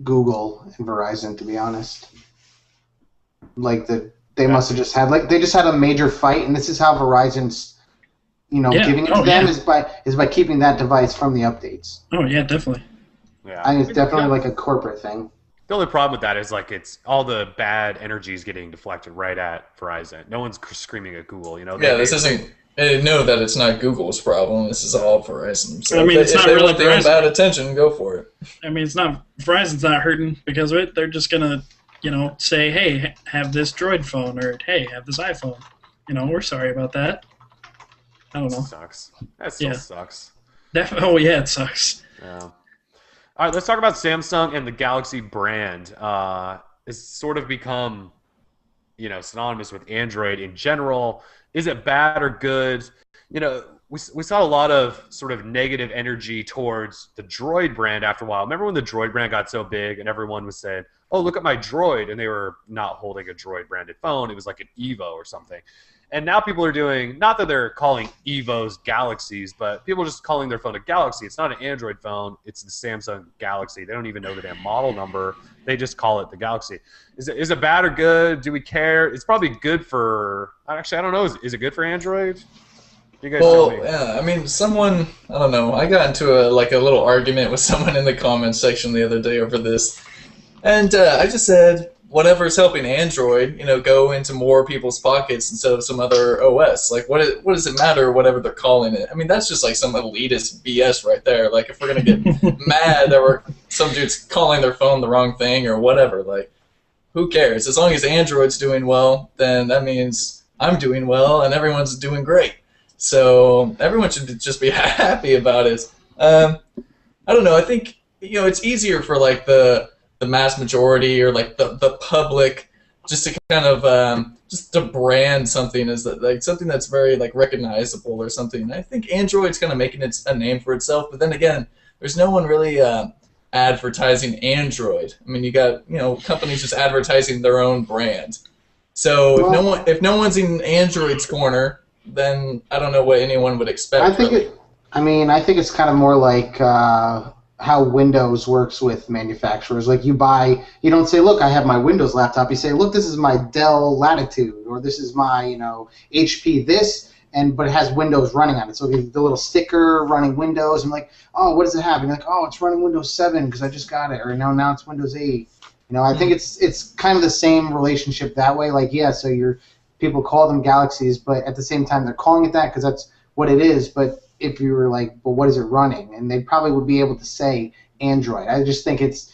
Google and Verizon, to be honest. Like they must have just had they just had a major fight, and this is how Verizon's giving it to them is by keeping that device from the updates. Oh yeah, definitely. Yeah, I think it's definitely like a corporate thing. The only problem with that is it's all the bad energy is getting deflected right at Verizon. No one's screaming at Google. This isn't. I know that it's not Google's problem. This is all Verizon. So I mean, it's not really want their own bad attention, go for it. I mean, it's not Verizon's not hurting because of it. They're just gonna, say, hey, have this Droid phone, or hey, have this iPhone. We're sorry about that. I don't know. Sucks. That still sucks. Oh yeah, it sucks. Yeah. All right, let's talk about Samsung and the Galaxy brand. It's sort of become, synonymous with Android in general. Is it bad or good? We saw a lot of sort of negative energy towards the Droid brand after a while. Remember when the Droid brand got so big and everyone was saying, "Oh, look at my Droid," and they were not holding a Droid branded phone. It was like an Evo or something. And now people are doing, not that they're calling Evos Galaxies, but people are just calling their phone a Galaxy. It's not an Android phone. It's the Samsung Galaxy. They don't even know the damn model number. They just call it the Galaxy. Is it bad or good? Do we care? It's probably good for, actually, I don't know. Is it good for Android? You guys tell me. Yeah, I mean, someone, I don't know, I got into a little argument with someone in the comments section the other day over this. And I just said, whatever's helping Android, go into more people's pockets instead of some other OS. Like, what does it matter, whatever they're calling it? I mean, that's just like some elitist BS right there. Like, if we're going to get mad that some dude's calling their phone the wrong thing or whatever, like, who cares? As long as Android's doing well, then that means I'm doing well and everyone's doing great. So everyone should just be happy about it. I don't know. I think, it's easier for, like, the mass majority or like the public just to kind of just to brand something as like something that's very like recognizable or something. I think Android's kind of making a name for itself, but then again, there's no one really advertising Android. I mean, you got companies just advertising their own brand. So if no one's in Android's corner, then I don't know what anyone would expect. I think it's kind of more like how Windows works with manufacturers. Like you don't say, look, I have my Windows laptop. You say, look, this is my Dell Latitude, or this is my, HP this, but it has Windows running on it. So the little sticker running Windows, and like, oh, what does it have? And you're like, oh, it's running Windows 7 because I just got it, or now it's Windows 8. I think it's kind of the same relationship that way. Like, yeah, so people call them Galaxies, but at the same time they're calling it that because that's what it is. But if you were like, well, what is it running? And they probably would be able to say Android. I just think it's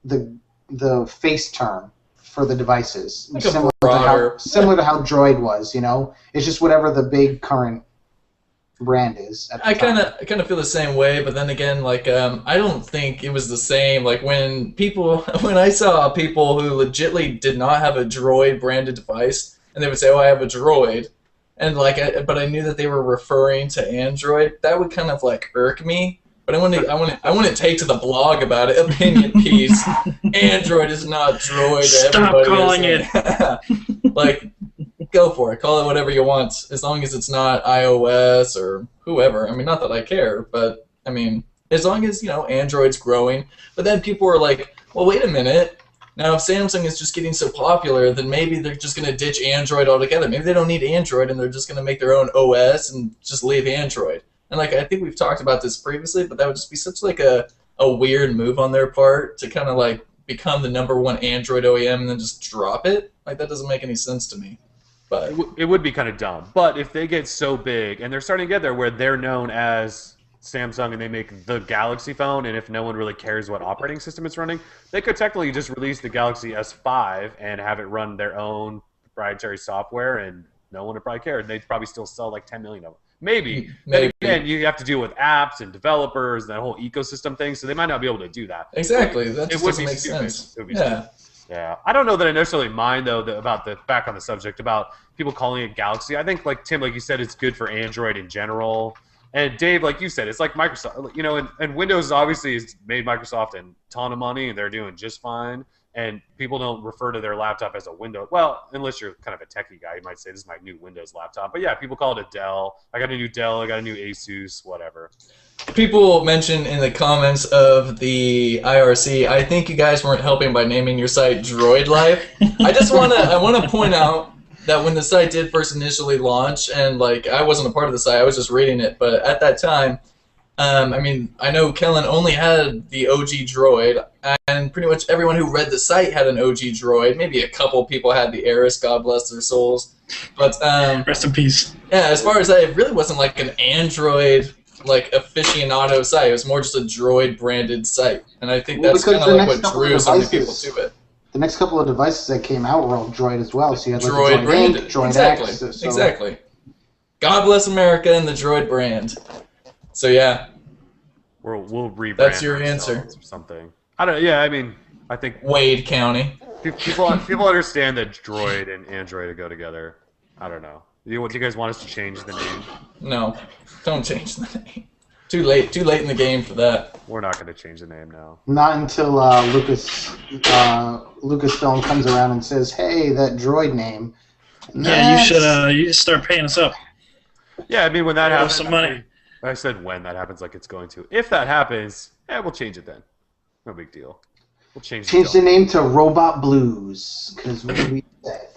the face term for the devices. Like similar to how Droid was, It's just whatever the big current brand is. I kind of feel the same way, but then again, like I don't think it was the same. Like when I saw people who legitimately did not have a Droid branded device, and they would say, "Oh, I have a Droid." And but I knew that they were referring to Android. That would kind of like irk me. But I wouldn't take to the blog about it. Opinion piece. Android is not Droid. Stop calling it. Like, go for it. Call it whatever you want, as long as it's not iOS or whoever. I mean, not that I care, but I mean, as long as Android's growing. But then people were like, well, wait a minute. Now, if Samsung is just getting so popular, then maybe they're just going to ditch Android altogether. Maybe they don't need Android, and they're just going to make their own OS and just leave Android. And like I think we've talked about this previously, but that would just be such like a weird move on their part to kind of like become the #1 Android OEM and then just drop it. Like that doesn't make any sense to me. But it would be kind of dumb. But if they get so big, and they're starting to get there where they're known as Samsung and they make the Galaxy phone, and if no one really cares what operating system it's running, they could technically just release the Galaxy S5 and have it run their own proprietary software, and no one would probably care. They'd probably still sell like 10 million of them. Maybe. Then again, you have to deal with apps and developers, that whole ecosystem thing, so they might not be able to do that. Exactly. That just doesn't make sense. It would be stupid. Yeah. I don't know that I necessarily mind, though, back on the subject, about people calling it Galaxy. I think, like Tim, like you said, it's good for Android in general. And Dave, like you said, it's like Microsoft, and Windows obviously has made Microsoft a ton of money, and they're doing just fine. And people don't refer to their laptop as a Windows. Well, unless you're kind of a techie guy, you might say, this is my new Windows laptop. But yeah, people call it a Dell. I got a new Dell. I got a new Asus, whatever. People mentioned in the comments of the IRC, I think you guys weren't helping by naming your site Droid Life. I want to point out that when the site did first initially launch, and like I wasn't a part of the site, I was just reading it, but at that time, I mean, I know Kellen only had the OG Droid, and pretty much everyone who read the site had an OG Droid. Maybe a couple people had the Aris, God bless their souls. But rest in peace. Yeah, as far as it really wasn't like an Android like aficionado site. It was more just a Droid branded site, and I think that's kind of like what drew so many people to it. The next couple of devices that came out were all Droid as well. So you had like Droid the branded. Droid exactly. X. So exactly. God bless America and the Droid brand. So yeah, we'll rebrand. That's your answer. Or something. I don't. Yeah, I mean, I think Wade County. people understand that Droid and Android go together. I don't know. Do you guys want us to change the name? No, don't change the name. Too late in the game for that. We're not going to change the name now. Not until Lucasfilm comes around and says, "Hey, that Droid name." Yeah, you should start paying us up. Yeah, I mean when that happens, some money. I said when that happens, like it's going to. If that happens, we'll change it then. No big deal. We'll change the name to Robot Blues because we said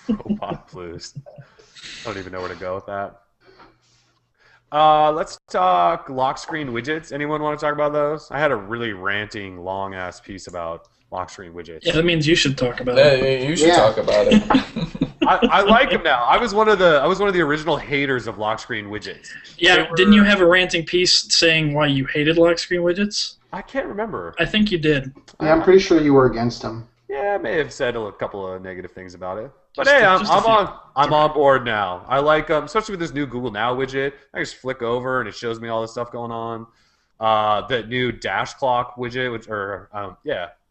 Robot Blues. I don't even know where to go with that. Let's talk lock screen widgets. Anyone want to talk about those? I had a really ranting, long-ass piece about lock screen widgets. Yeah, that means you should talk about it. You should talk about it. I like them now. I was one of the original haters of lock screen widgets. Yeah, didn't you have a ranting piece saying why you hated lock screen widgets? I can't remember. I think you did. Yeah, I'm pretty sure you were against them. Yeah, I may have said a couple of negative things about it. But hey, I'm on board now. I like especially with this new Google Now widget. I just flick over and it shows me all the stuff going on. The new dash clock widget,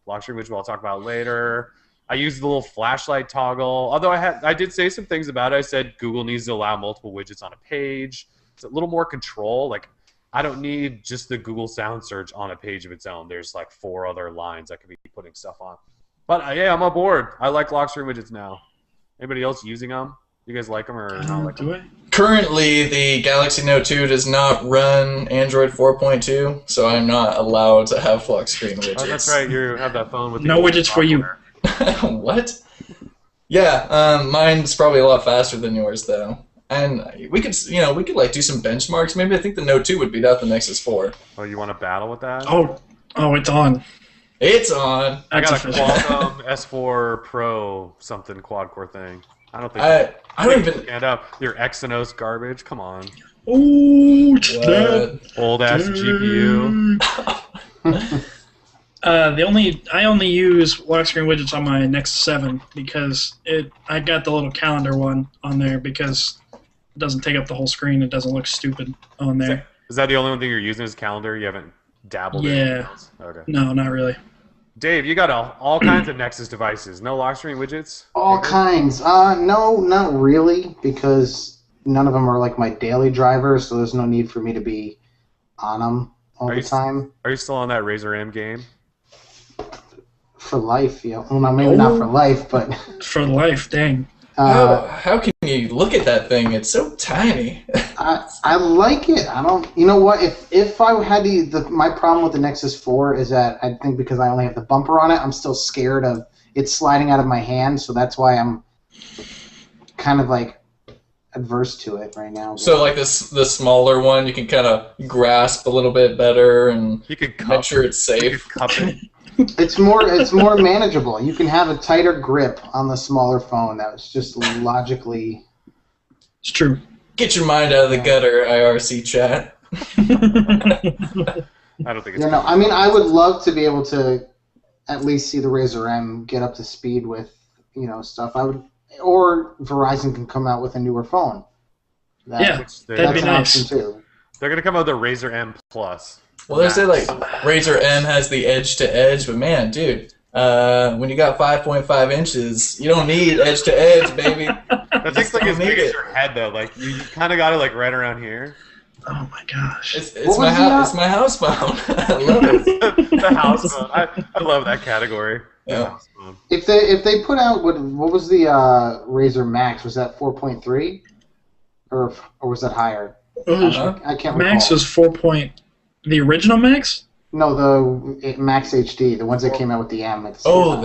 lock screen widget I'll talk about later. I use the little flashlight toggle. Although I did say some things about it. I said Google needs to allow multiple widgets on a page. It's a little more control. Like I don't need just the Google sound search on a page of its own. There's like 4 other lines I could be putting stuff on. But yeah, I'm on board. I like lock screen widgets now. Anybody else using them? You guys like them or not like them? Currently, the Galaxy Note 2 does not run Android 4.2, so I'm not allowed to have lock screen widgets. Oh, that's right. You have that phone with no widgets for you. What? Yeah, mine's probably a lot faster than yours though. And we could like do some benchmarks. Maybe I think the Note 2 would beat out the Nexus 4. Oh, you want to battle with that? Oh, it's on. It's on. I got a Qualcomm S4 Pro something quad core thing. I don't think I don't even stand up. Your Exynos garbage. Come on. Oh, old ass GPU. I only use lock screen widgets on my Nexus 7 because I got the little calendar one on there because it doesn't take up the whole screen. It doesn't look stupid on there. Is that the only one thing you're using as calendar? You haven't dabbled in anything else? Okay. No, not really. Dave, you got all kinds of Nexus devices. No lock screen widgets? All kinds. No, not really, because none of them are like my daily drivers, so there's no need for me to be on them all the time. Are you still on that Razer M game? For life, yeah. Well, no, maybe not for life, but for life, dang. How can you look at that thing? It's so tiny. I like it. I don't. You know what? If I had my problem with the Nexus 4 is that I think because I only have the bumper on it, I'm still scared of it sliding out of my hand. So that's why I'm kind of like adverse to it right now. So like the smaller one, you can kind of grasp a little bit better and you can make sure it's safe. You can cup it. It's more manageable. You can have a tighter grip on the smaller phone. That's just logically. It's true. Get your mind out of the gutter, IRC chat. I don't think it's. I mean, I would love to be able to at least see the Razer M get up to speed with stuff. Or Verizon can come out with a newer phone. That'd be nice. Too. They're gonna come out with the Razer M Plus. Well, they say like Razer M has the edge to edge, but man, dude, when you got 5.5 inches, you don't need edge to edge, baby. That thing's like as big as your head, though. Like you kind of got it like right around here. Oh my gosh! It's my house phone. I love it. The house phone. I love that category. Yeah. If they put out what was the Razer Max? Was that 4.3, or was that higher? I can't recall. Max was 4. The original Max? No, the Max HD, the ones that came out with the M. The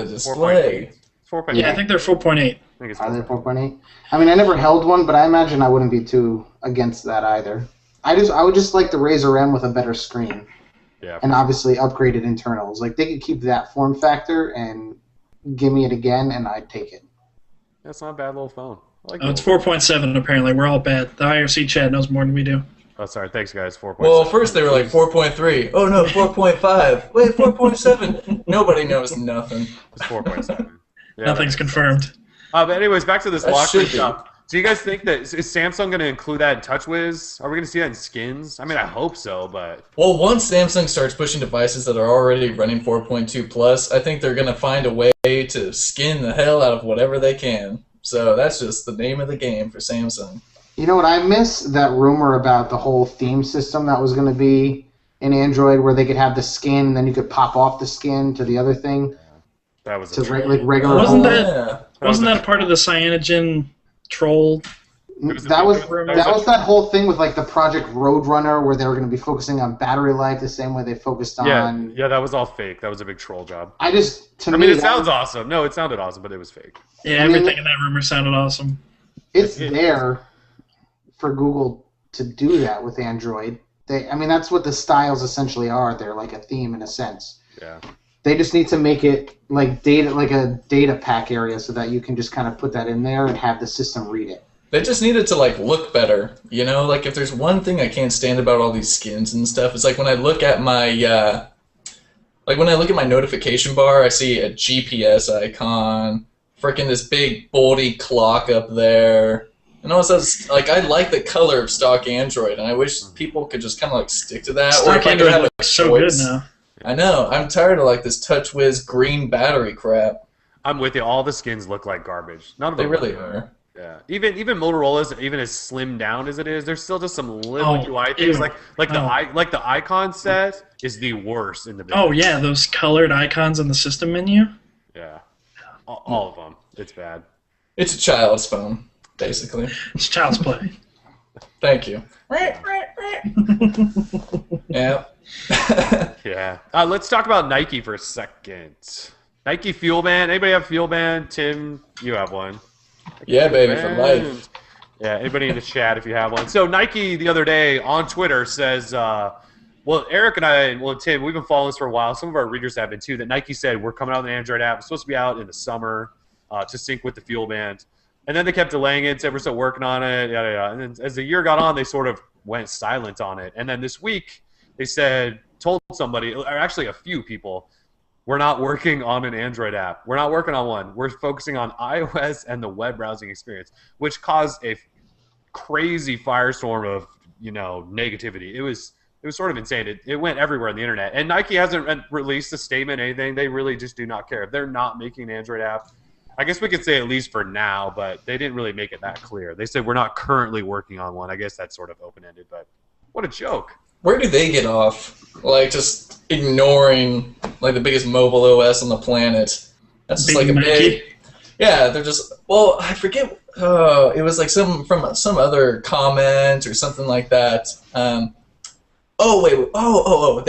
display. 4.8. Yeah, I think they're 4.8. Are they 4.8? I mean, I never held one, but I imagine I wouldn't be too against that either. I would just like the Razer M with a better screen. Yeah. And obviously upgraded internals. Like they could keep that form factor and give me it again, and I'd take it. That's not a bad little phone. It's 4.7 apparently. We're all bad. The IRC chat knows more than we do. Oh, sorry. Thanks, guys. 4.7. Well, first they were like 4.3. Oh, no, 4.5. Wait, 4.7. Nobody knows nothing. It's 4.7. Yeah, Nothing's confirmed. But anyways, back to this lock screen stuff. So you guys think that is Samsung going to include that in TouchWiz? Are we going to see that in skins? I mean, I hope so, but Well, once Samsung starts pushing devices that are already running 4.2 plus, I think they're going to find a way to skin the hell out of whatever they can. So that's just the name of the game for Samsung. You know what I miss? That rumor about the whole theme system that was going to be in Android, where they could have the skin and then you could pop off the skin to the other thing. that was To like regular. Wasn't home. that part of the cyanogen troll? That was that whole thing with like the Project Roadrunner, where they were going to be focusing on battery life the same way they focused on. Yeah, that was all fake. That was a big troll job. I mean, it sounds awesome. No, it sounded awesome, but it was fake. Yeah, everything in that rumor sounded awesome. It's there for Google to do that with Android. That's what the styles essentially are. They're like a theme in a sense. Yeah. They just need to make it like a data pack area so that you can just kind of put that in there and have the system read it. They just need it to like look better, you know. Like if there's one thing I can't stand about all these skins and stuff, it's like when I look at my notification bar, I see a GPS icon, freaking this big boldy clock up there, and also like I like the color of stock Android, and I wish people could just kind of like stick to that. Stock Android looks so good now. I know. I'm tired of like this TouchWiz green battery crap. I'm with you. All the skins look like garbage. None of They them really are. Yeah, even Motorola's, even as slimmed down as it is, there's still just some little UI things like the icon set is the worst in the business. Oh yeah, those colored icons in the system menu. Yeah, all of them. It's bad. It's a child's phone, basically. It's child's play. Thank you. Yeah. Yeah. Let's talk about Nike for a second. Nike Fuel Band. Anybody have Fuel Band? Tim, you have one. Yeah, baby, for life. Yeah, anybody in the chat if you have one. So Nike the other day on Twitter says, well, Eric and I, well, Tim, we've been following this for a while. Some of our readers have been too. That Nike said we're coming out with an Android app. It's supposed to be out in the summer to sync with the Fuel Band. And then they kept delaying it, said we're still working on it, yada, yada. And then as the year got on, they sort of went silent on it. And then this week, they told somebody, or actually a few people, we're not working on an Android app. We're not working on one. We're focusing on iOS and the web browsing experience, which caused a crazy firestorm of, negativity. It was sort of insane. It went everywhere on the internet. And Nike hasn't released a statement, anything. They really just do not care. If they're not making an Android app, I guess we could say at least for now, but they didn't really make it that clear. They said we're not currently working on one. I guess that's sort of open-ended, but what a joke. Where do they get off? Like, just ignoring, like, the biggest mobile OS on the planet. That's just like a big... Yeah, they're just... Well, I forget... it was like from some other comment or something like that. They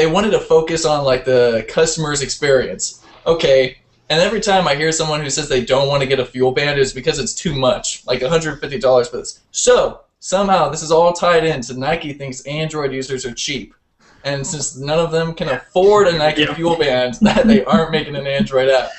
wanted to focus on, like, the customer's experience. Okay, and every time I hear someone who says they don't want to get a Fuel Band, it's because it's too much. Like $150 for this. So... Somehow, this is all tied into Nike thinks Android users are cheap. And since none of them can afford a Nike Fuel Band, that they aren't making an Android app.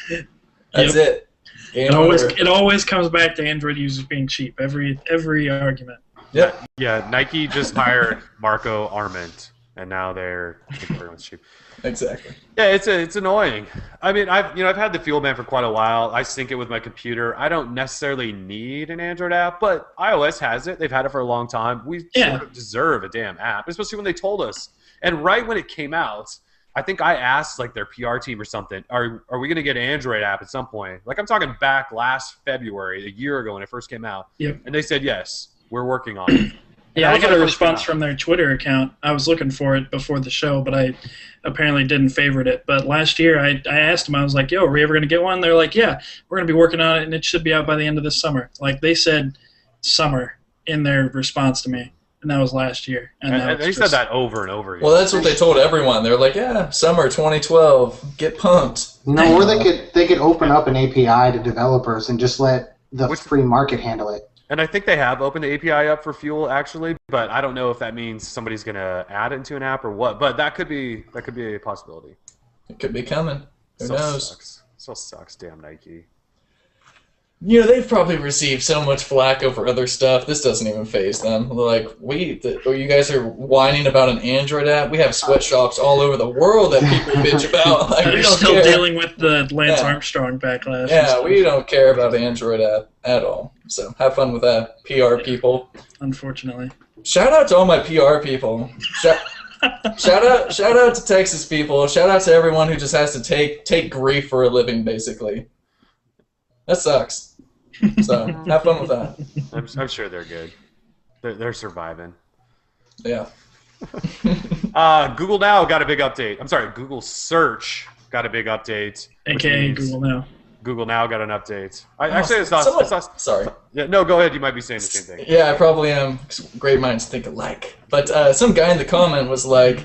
That's it. It always comes back to Android users being cheap. Every argument. Yep. Yeah, Nike just hired Marco Arment, and now they're everyone's cheap. Exactly. Yeah, it's annoying. I mean, I've had the Fuel Band for quite a while. I sync it with my computer. I don't necessarily need an Android app, but iOS has it. They've had it for a long time. We sort of deserve a damn app, especially when they told us. And right when it came out, I think I asked like their PR team or something, are we going to get an Android app at some point? Like I'm talking back last February, a year ago when it first came out. Yep. And they said, yes, we're working on it. Yeah, I got a response from their Twitter account. I was looking for it before the show, but I apparently didn't favorite it. But last year, I asked them, I was like, yo, are we ever going to get one? They're like, yeah, we're going to be working on it, and it should be out by the end of this summer. Like, they said summer in their response to me, and that was last year. And they said that over and over again. Well, that's what they told everyone. They're like, yeah, summer 2012, get pumped. No, or they could open up an API to developers and just let the free market handle it. And I think they have opened the API up for Fuel actually, but I don't know if that means somebody's going to add it into an app or what. But that could be a possibility. It could be coming. Who knows? Sucks. Still sucks. Damn Nike. You know, they've probably received so much flack over other stuff. This doesn't even faze them. They're like, you guys are whining about an Android app? We have sweatshops all over the world that people bitch about. Like, They're still dealing with the Lance Armstrong backlash. Yeah, we don't care about Android app at all. So have fun with that, PR people. Unfortunately. Shout out to all my PR people. Shout out to Texas people. Shout out to everyone who just has to take grief for a living, basically. That sucks. So have fun with that. I'm sure they're good. They're surviving. Yeah. Google Now got a big update. I'm sorry, Google Search got a big update. AKA Google Now. Google Now got an update. Sorry. Yeah, no, go ahead. You might be saying the same thing. Yeah, I probably am. Great minds think alike. But some guy in the comment was like,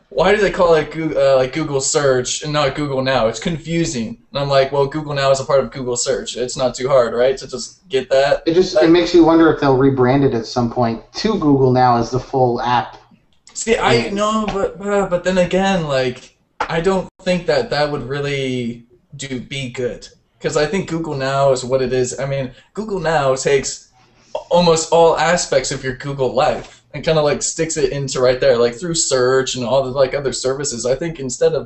why do they call it Google Search and not Google Now? It's confusing. And I'm like, well, Google Now is a part of Google Search. It's not too hard, right, to just get that? It makes you wonder if they'll rebrand it at some point to Google Now as the full app. See, I know, but then again, like, I don't think that would really be good. Because I think Google Now is what it is. I mean, Google Now takes almost all aspects of your Google life and kind of like sticks it into right there, like through search and all the like other services. I think instead of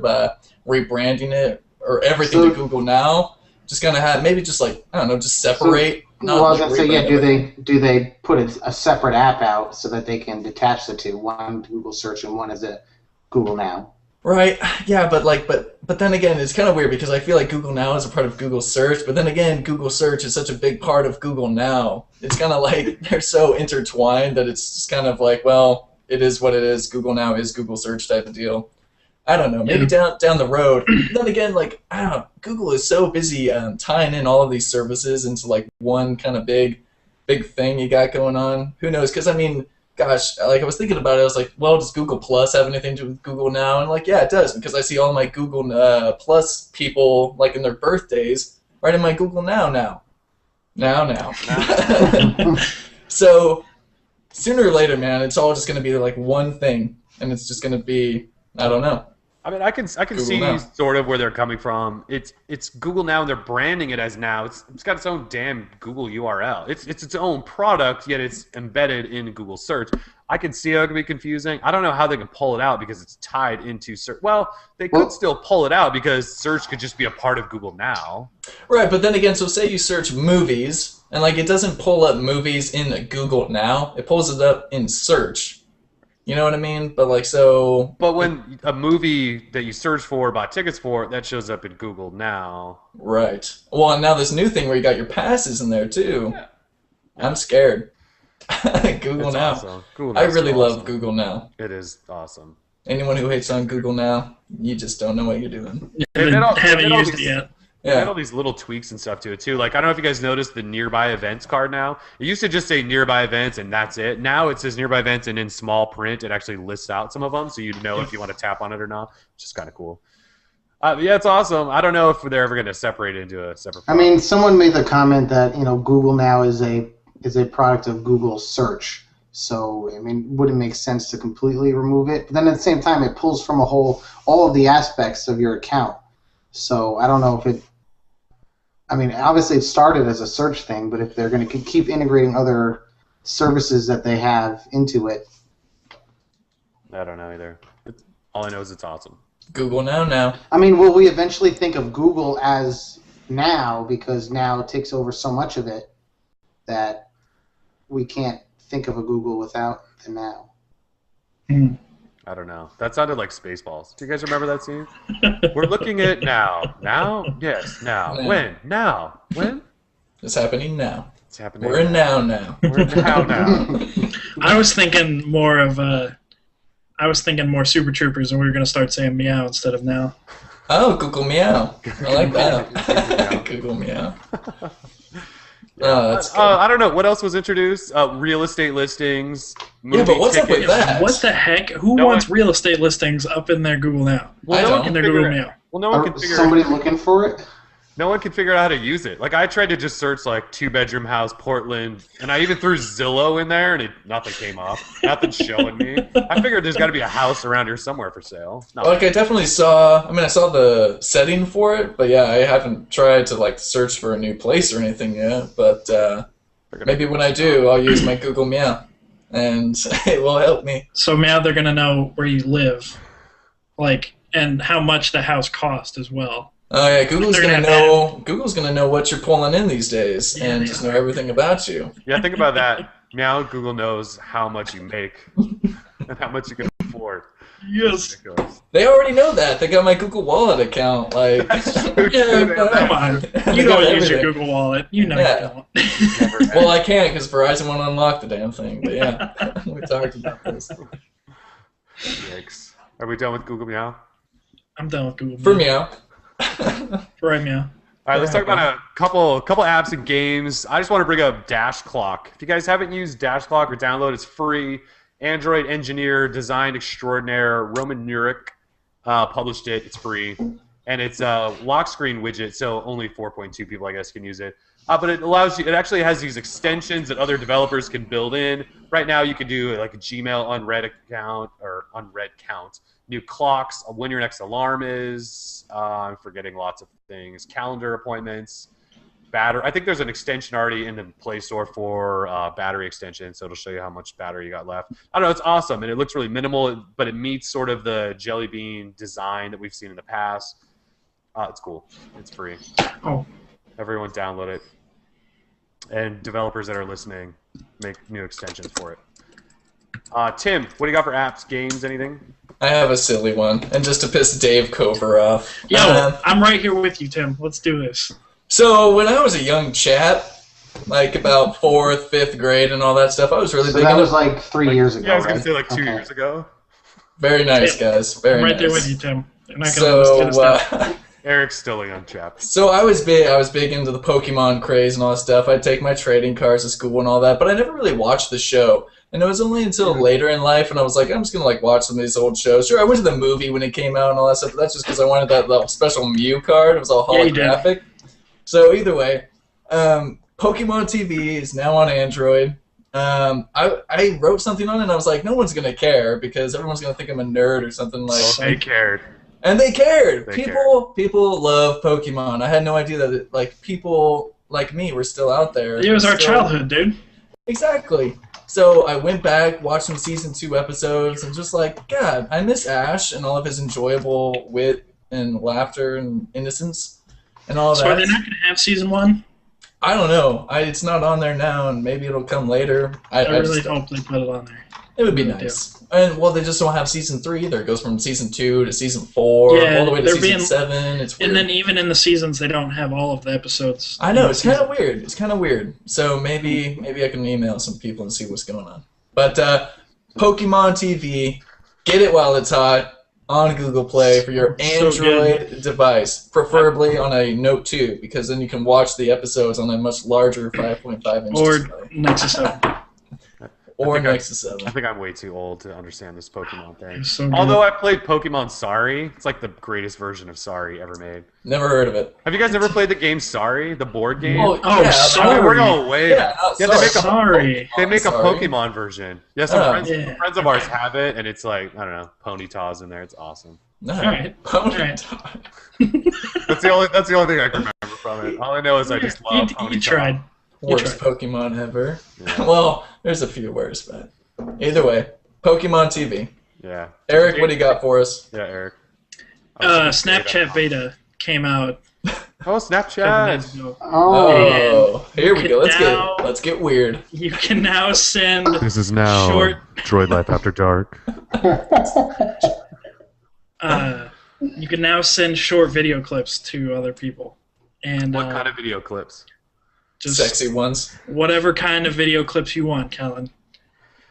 rebranding it or everything to Google Now, just gonna have maybe just like I don't know, just separate. Well, I was gonna say, yeah. Do they put a separate app out so that they can detach the two? One Google Search and one is a Google Now. Right. Yeah, but then again, it's kind of weird because I feel like Google Now is a part of Google Search, but then again, Google Search is such a big part of Google Now. It's kind of like they're so intertwined that it's just kind of like, well, it is what it is. Google Now is Google Search type of deal. I don't know. Maybe down the road. Then again, like I don't know. Google is so busy tying in all of these services into like one kind of big thing you got going on. Who knows? Because I mean. Gosh, like I was thinking about it, I was like, well, does Google Plus have anything to do with Google Now? And like, yeah, it does, because I see all my Google Plus people, like in their birthdays, right in my Google Now. So, sooner or later, man, it's all just going to be like one thing, and it's just going to be, I don't know. I mean, I can see Now. sort of where they're coming from. It's Google Now, and they're branding it as Now. It's got its own damn Google URL. It's its own product, yet it's embedded in Google Search. I can see how it can be confusing. I don't know how they can pull it out because it's tied into search. Well, they could still pull it out because search could just be a part of Google Now. Right, but then again, so say you search movies, and like it doesn't pull up movies in Google Now. It pulls it up in search. You know what I mean? But like so. But when a movie that you search for, bought tickets for, that shows up in Google Now. Right. Well, and now this new thing where you got your passes in there too. Yeah. I'm scared. Google Now. Awesome. Google I really love Google Now. It is awesome. Anyone who hates on Google Now, you just don't know what you're doing. Haven't used it yet. Yeah. They had all these little tweaks and stuff to it too. Like I don't know if you guys noticed the nearby events card now. It used to just say nearby events and that's it. Now it says nearby events and in small print it actually lists out some of them so you know if you want to tap on it or not, which is kind of cool. Yeah, it's awesome. I don't know if they're ever going to separate it into a separate product. I mean, someone made the comment that Google Now is a product of Google Search. So I mean, wouldn't make sense to completely remove it. But then at the same time, it pulls from all of the aspects of your account. So I don't know if it. I mean, obviously it started as a search thing, but if they're going to keep integrating other services that they have into it. I don't know either. All I know is it's awesome. Google Now. I mean, will we eventually think of Google as Now because Now takes over so much of it that we can't think of a Google without the Now? I don't know. That sounded like Spaceballs. Do you guys remember that scene? We're looking at now. Now? Yes, now. When? Now. When? It's happening now. It's happening. We're in now. We're in now. I was thinking more Super Troopers, and we were going to start saying meow instead of now. Oh, Google Meow. I like that. Google Meow. That's I don't know. What else was introduced? Real estate listings. Yeah, but what's up with that? What the heck? Who wants real estate listings up in their Google Now? Well, in their Google Mail. Well, no one can figure somebody looking for it? No one can figure out how to use it. Like I tried to just search like 2-bedroom house, Portland, and I even threw Zillow in there, and nothing came up. Nothing's showing me. I figured there's got to be a house around here somewhere for sale. Like I definitely saw. I mean, I saw the setting for it, but yeah, I haven't tried to like search for a new place or anything yet. But maybe when I do, I'll use my Google Meow, and it will help me. So now they're gonna know where you live, like, and how much the house cost as well. Oh yeah, Google's gonna know what you're pulling in these days, and just know everything about you. Yeah, think about that. Now Google knows how much you make and how much you can afford. Yes. They already know that. They got my Google Wallet account. Like, come on. You don't use your Google Wallet. You know you don't. Well, I can't because Verizon won't unlock the damn thing. But yeah, we talked about this. Yikes. Are we done with Google Meow? I'm done with Google Meow. For Meow. Right, Meow. All right, let's talk about a couple apps and games. I just want to bring up Dash Clock. If you guys haven't used Dash Clock or download, it's free. Android engineer, design extraordinaire, Roman Nurek published it. It's free. And it's a lock screen widget, so only 4.2 people, I guess, can use it. But it allows you, it actually has these extensions that other developers can build in. Right now, you can do like a Gmail unread account or unread count. New clocks, when your next alarm is. I'm forgetting lots of things. Calendar appointments. Battery. I think there's an extension already in the Play Store for battery extension, so it'll show you how much battery you got left. I don't know. It's awesome, and it looks really minimal, but it meets sort of the Jelly Bean design that we've seen in the past. It's cool. It's free. Oh. Everyone download it. And developers that are listening, make new extensions for it. Tim, what do you got for apps, games, anything? I have a silly one, and just to piss Dave Cover off. Yo, I'm right here with you, Tim. Let's do this. So when I was a young chap, like about 4th, 5th grade and all that stuff, I was really big. That was like 3 years ago, Yeah, I was going right? to say like 2 years ago. Very nice, guys. Very I'm right nice. there with you, Tim. You're not gonna Eric's still a young chap. So I was big into the Pokemon craze and all that stuff. I'd take my trading cards to school and all that, but I never really watched the show. And it was only until later in life, and I was like, I'm just gonna like watch some of these old shows. Sure, I went to the movie when it came out and all that stuff, but that's just because I wanted that special Mew card. It was all holographic. Yeah, so either way, Pokemon TV is now on Android. I wrote something on it, and I was like, no one's gonna care because everyone's gonna think I'm a nerd or something like. Well, they cared. And they cared. People love Pokemon. I had no idea that like people like me were still out there. It was our childhood, dude. Exactly. So I went back, watched some season 2 episodes, and just like, God, I miss Ash and all of his enjoyable wit and laughter and innocence and all that. So are they not going to have season 1? I don't know. It's not on there now, and maybe it'll come later. I really hope they put it on there. It would be nice. And well, they just don't have season 3 either. It goes from season 2 to season 4, all the way to season 7. It's weird. And then even in the seasons, they don't have all of the episodes. I know, it's kind of weird. It's kind of weird. So maybe I can email some people and see what's going on. But Pokemon TV, get it while it's hot on Google Play for your Android device, preferably on a Note 2, because then you can watch the episodes on a much larger 5.5 inch display. Or Nexus 7. Or Nexus 7. I think I'm way too old to understand this Pokemon thing. So although I played Pokemon Sorry, it's like the greatest version of Sorry ever made. Never heard of it. Have you guys ever played the game Sorry, the board game? Oh, yeah, Sorry. We're going way. Yeah, they make a Pokemon version. Yeah, some friends of ours have it, and it's like, I don't know, Ponyta's in there. It's awesome. No. All right. Ponyta. That's the only thing I can remember from it. All I know is I just love Ponyta. You tried. Worst Pokemon ever. Yeah. Well, there's a few worse, but either way, Pokemon TV. Yeah. Eric, what do you got for us? Yeah, Eric. Snapchat beta came out. Oh, Snapchat. Oh, here we go. Let's get weird. You can now send. This is now Droid Life After Dark. You can now send short video clips to other people. And what kind of video clips? Just sexy ones. Whatever kind of video clips you want, Kellen.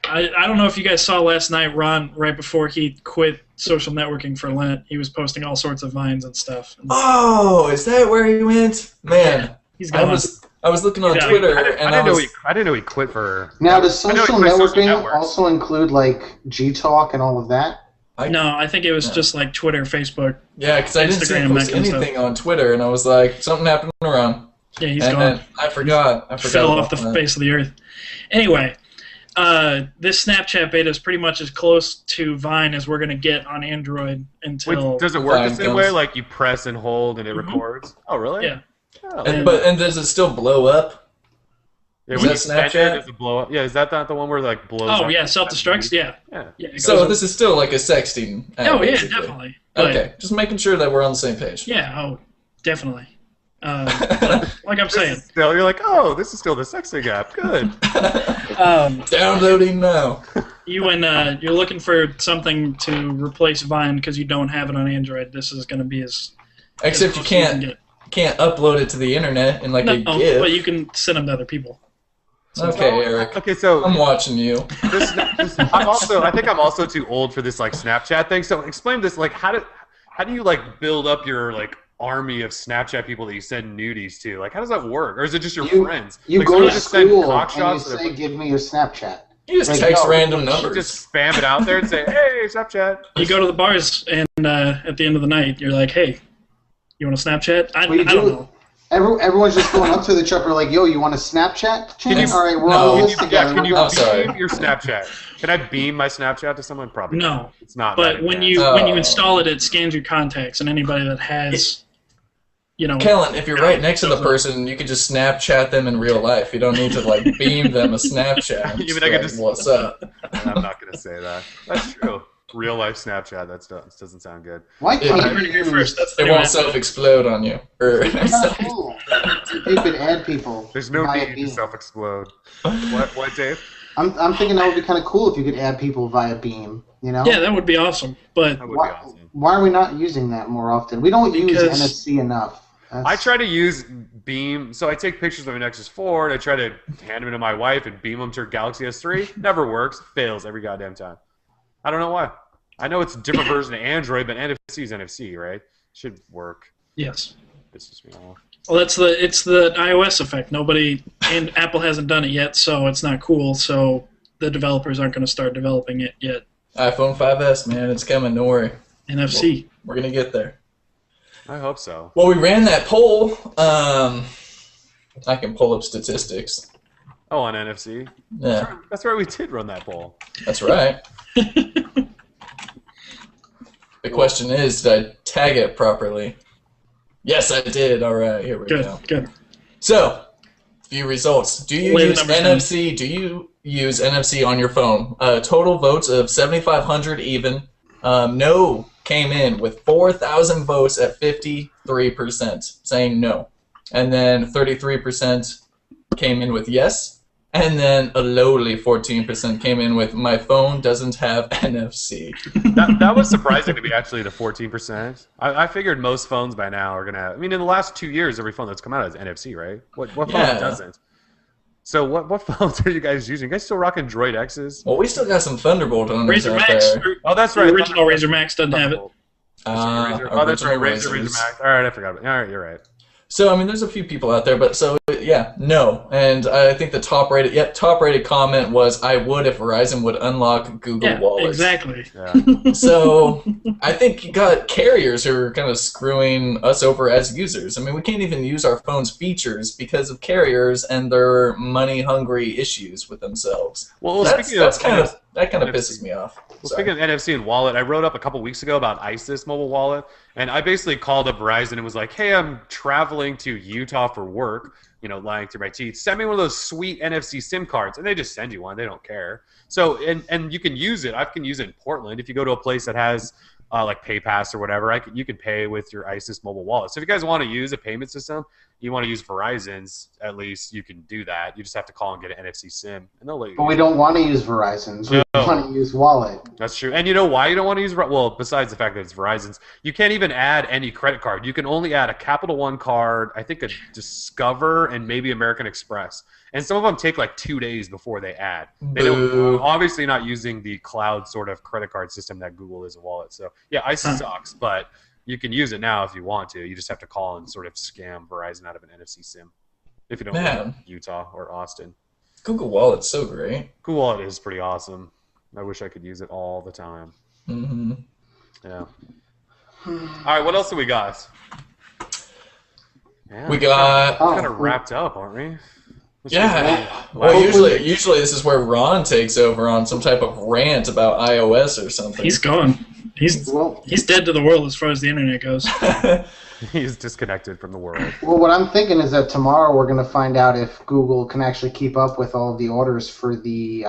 I don't know if you guys saw last night, Ron, right before he quit social networking for Lent, he was posting all sorts of Vines and stuff. Oh, is that where he went? Man, yeah, he's gone. I was looking on Twitter, I didn't know he quit for... Now, does social networking also include, like, G-Talk and all of that? No, I think it was just like Twitter, Facebook. Yeah, because I didn't see him post anything on Twitter, and I was like, something happened around. Yeah, he's gone. I forgot. Fell off the face of the earth. Anyway, this Snapchat beta is pretty much as close to Vine as we're going to get on Android until... Wait, does it work the same way? Like you press and hold and it records? Oh, really? Yeah. Oh. And does it still blow up? Yeah, when you Snapchat, does it blow up? Yeah, is that not the one where like blows up? Oh, yeah, self-destructs? Yeah. So this is still like a sexting app, Oh, yeah, basically. definitely. Okay, just making sure that we're on the same page. Yeah, oh, definitely. Like I'm saying. You're like, oh, this is still the sexting app. Good. Downloading now. When you're looking for something to replace Vine because you don't have it on Android, this is going to be as... Except you can't upload it to to the internet in like a GIF. But you can send them to other people. Okay, Eric. Okay, so I'm watching you. I think I'm also too old for this like Snapchat thing. So explain this. Like, how do you like build up your like army of Snapchat people that you send nudies to? Like, how does that work? Or is it just your friends? You like, go to school and you shots say, "Give me your Snapchat." You just text random numbers. You just spam it out there and say, "Hey, Snapchat." You go to the bars and at the end of the night, you're like, "Hey, you want a Snapchat?" I don't know. Everyone's just going up to the truck. Like, yo, you want a Snapchat? All right, we're on this together. Can you beam your Snapchat? Can I beam my Snapchat to someone? Probably no. It's not. But when you install it, it scans your contacts, and anybody that has, Kellen, if you're right next to the person, you could just Snapchat them in real life. You don't need to like beam them a Snapchat. Even I could just. What's up? I'm not gonna say that. That's true. Real life Snapchat. That doesn't sound good. Why can't It won't self-explode on you. Cool. You could add people. There's no need to self-explode. What, Dave? I'm thinking that would be kind of cool if you could add people via Beam. Yeah, that would be awesome. But why are we not using that more often? We don't use NFC enough. I try to use Beam, so I take pictures of a Nexus 4 and I try to hand them to my wife and beam them to her Galaxy S3. Never works. Fails every goddamn time. I don't know why. I know it's a different version of Android, but NFC is NFC, right? Should work. Yes. Pisses me off. Well, it's the iOS effect. And Apple hasn't done it yet, so it's not cool. So the developers aren't going to start developing it yet. iPhone 5S, man, it's coming. Don't worry. NFC. We're gonna get there. I hope so. Well, we ran that poll. I can pull up statistics. Oh, on NFC? Yeah. That's right, we did run that poll. That's right. The question is, did I tag it properly? Yes, I did. All right, here we go. Good. So, few results. Do you use NFC? Do you use NFC on your phone? Total votes of 7,500 even. No came in with 4,000 votes at 53%, saying no. And then 33% came in with yes. And then a lowly 14% came in with my phone doesn't have NFC. That was surprising to me, actually, the 14%. I figured most phones by now are going to have... I mean, in the last 2 years, every phone that's come out has NFC, right? What phone doesn't? So what phones are you guys using? You guys still rocking Droid X's? Well, we still got some Thunderbolt owners Razor out Max. there. Oh, that's right. The original Razor Max doesn't have it. Oh, that's right. Razor Max. All right, I forgot about it. All right, you're right. So, I mean, there's a few people out there, but so, yeah, no. And I think the top-rated comment was, I would if Verizon would unlock Google Wallet. Exactly. Yeah. So, I think you got carriers who are kind of screwing us over as users. I mean, we can't even use our phone's features because of carriers and their money-hungry issues with themselves. Well, that kind of pisses me off. Well, speaking of NFC and wallet, I wrote up a couple weeks ago about ISIS mobile wallet, and I basically called up Verizon and was like, hey, I'm traveling to Utah for work, lying through my teeth. Send me one of those sweet NFC SIM cards, and they just send you one. They don't care. So, and you can use it. I can use it in Portland. If you go to a place that has like PayPass or whatever, you can pay with your ISIS mobile wallet. So if you guys want to use a payment system, you want to use Verizon's, at least you can do that. You just have to call and get an NFC SIM, and they'll let you. But we don't want to use Verizon's. We want to use Wallet. That's true. And you know why you don't want to use? Well, besides the fact that it's Verizon's, you can't even add any credit card. You can only add a Capital One card, I think a Discover, and maybe American Express. And some of them take like 2 days before they add. They don't, obviously not using the cloud sort of credit card system that Google is a wallet. So yeah, ISIS sucks, but you can use it now if you want to. You just have to call and sort of scam Verizon out of an NFC SIM if you don't live in Utah or Austin. Google Wallet's so great. Google Wallet is pretty awesome. I wish I could use it all the time. Mm-hmm. Yeah. All right, what else do we got? Yeah, We got kind of wrapped up, aren't we? Well, usually this is where Ron takes over on some type of rant about iOS or something. He's gone. He's dead to the world as far as the internet goes. He's disconnected from the world. Well, what I'm thinking is that tomorrow we're going to find out if Google can actually keep up with all of the orders for the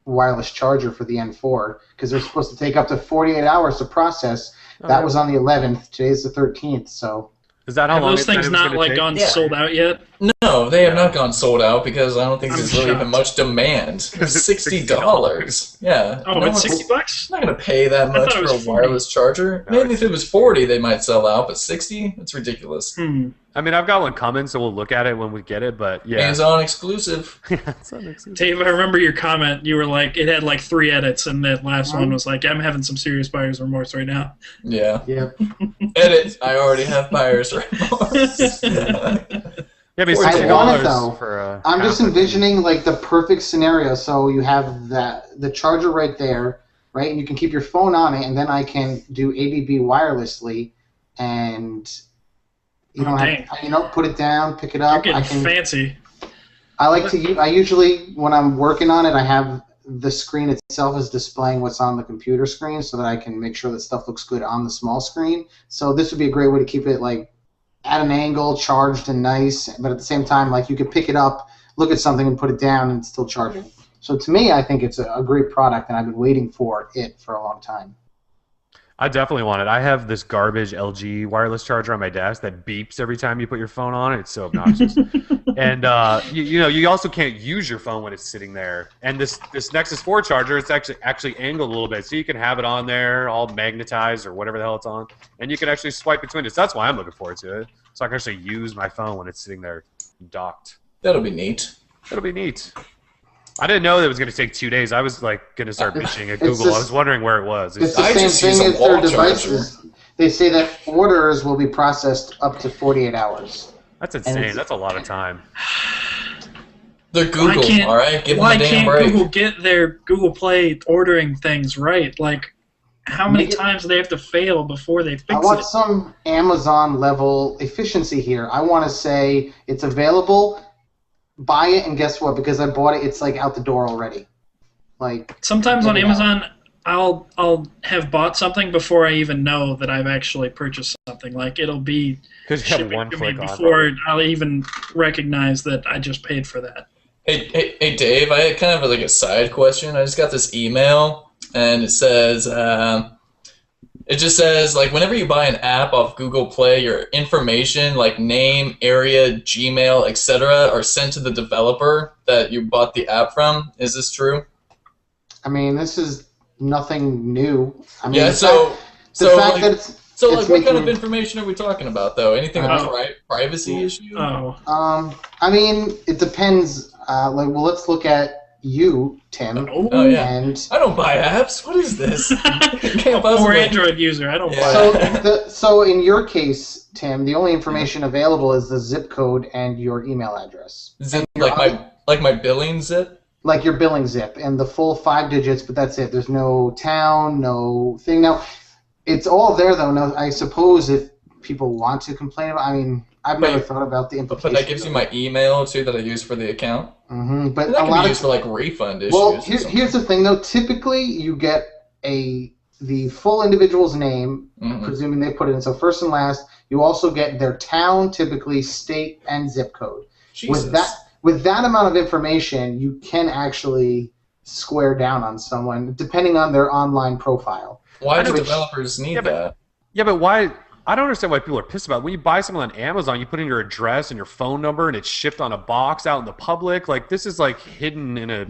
wireless charger for the N4, because they're supposed to take up to 48 hours to process. That was on the 11th. Today's the 13th, so... Is that how Have long those things not like gone sold out yet? No, they have not gone sold out because I don't think there's really even much demand. $60. Yeah. Oh, it's $60? I'm not gonna pay that much for a wireless charger. Maybe if it was 40, they might sell out, but 60? That's ridiculous. I mean, I've got one coming, so we'll look at it when we get it. But yeah, hands-on exclusive. Dave, I remember your comment. You were like, it had like 3 edits, and that last one was like, I'm having some serious buyer's remorse right now. Yeah. Edit. I already have buyer's remorse. Yeah, but I want it though. For, I'm just envisioning like the perfect scenario. So you have the charger right there, right, and you can keep your phone on it, and then I can do ADB wirelessly, and you don't have put it down, pick it up. You're getting fancy. I like to use. I usually when I'm working on it, I have the screen itself is displaying what's on the computer screen, so that I can make sure that stuff looks good on the small screen. So this would be a great way to keep it like at an angle, charged and nice, but at the same time, like you could pick it up, look at something, and put it down, and it's still charging. So to me, I think it's a great product, and I've been waiting for it for a long time. I definitely want it. I have this garbage LG wireless charger on my desk that beeps every time you put your phone on it. It's so obnoxious. And you also can't use your phone when it's sitting there. And this Nexus 4 charger, it's actually angled a little bit, so you can have it on there, all magnetized or whatever the hell it's on, and you can actually swipe between it. So that's why I'm looking forward to it. So I can actually use my phone when it's sitting there docked. That'll be neat. That'll be neat. I didn't know that it was going to take 2 days. I was like going to start bitching at Google. I was wondering where it was. It's the same thing as their devices. They say that orders will be processed up to 48 hours. That's insane. That's a lot of time. They're Google, all right? Give them a damn break. Why can't Google get their Google Play ordering things right? Like, how many times do they have to fail before they fix it? I want some Amazon-level efficiency here. I want to say it's available. Buy it, and guess what? Because I bought it, it's like out the door already. Like sometimes on Amazon, I'll have bought something before I even know that I've actually purchased something. Like it'll be shipping to me before I'll even recognize that I just paid for that. Hey, Dave, I had kind of like a side question. I just got this email, and it says. It just says, like, whenever you buy an app off Google Play, your information, like name, area, Gmail, etc., are sent to the developer that you bought the app from. Is this true? I mean, this is nothing new. I mean, yeah, what kind of information are we talking about, though? Anything about privacy issues? Oh. I mean, it depends. Let's look at you, Tim. Oh, yeah. And I don't buy apps. What is this? Or Android user. I don't buy So in your case, Tim, the only information available is the zip code and your email address. Zip, like my billing zip? Like your billing zip and the full 5 digits, but that's it. There's no town, no thing. Now, it's all there, though. Now, I suppose if people want to complain about, I mean, I've never thought about the implications. But that gives you my email, too, that I use for the account? Mm-hmm. But that can be used for, like, refund issues. Well, here's the thing, though. Typically, you get the full individual's name, presuming they put it in. So first and last, you also get their town, typically state, and zip code. Jesus. With that amount of information, you can actually square down on someone, depending on their online profile. Why do developers need that? Yeah, but why... I don't understand why people are pissed about it. When you buy something on Amazon, you put in your address and your phone number, and it's shipped on a box out in the public. Like, this is like hidden in a,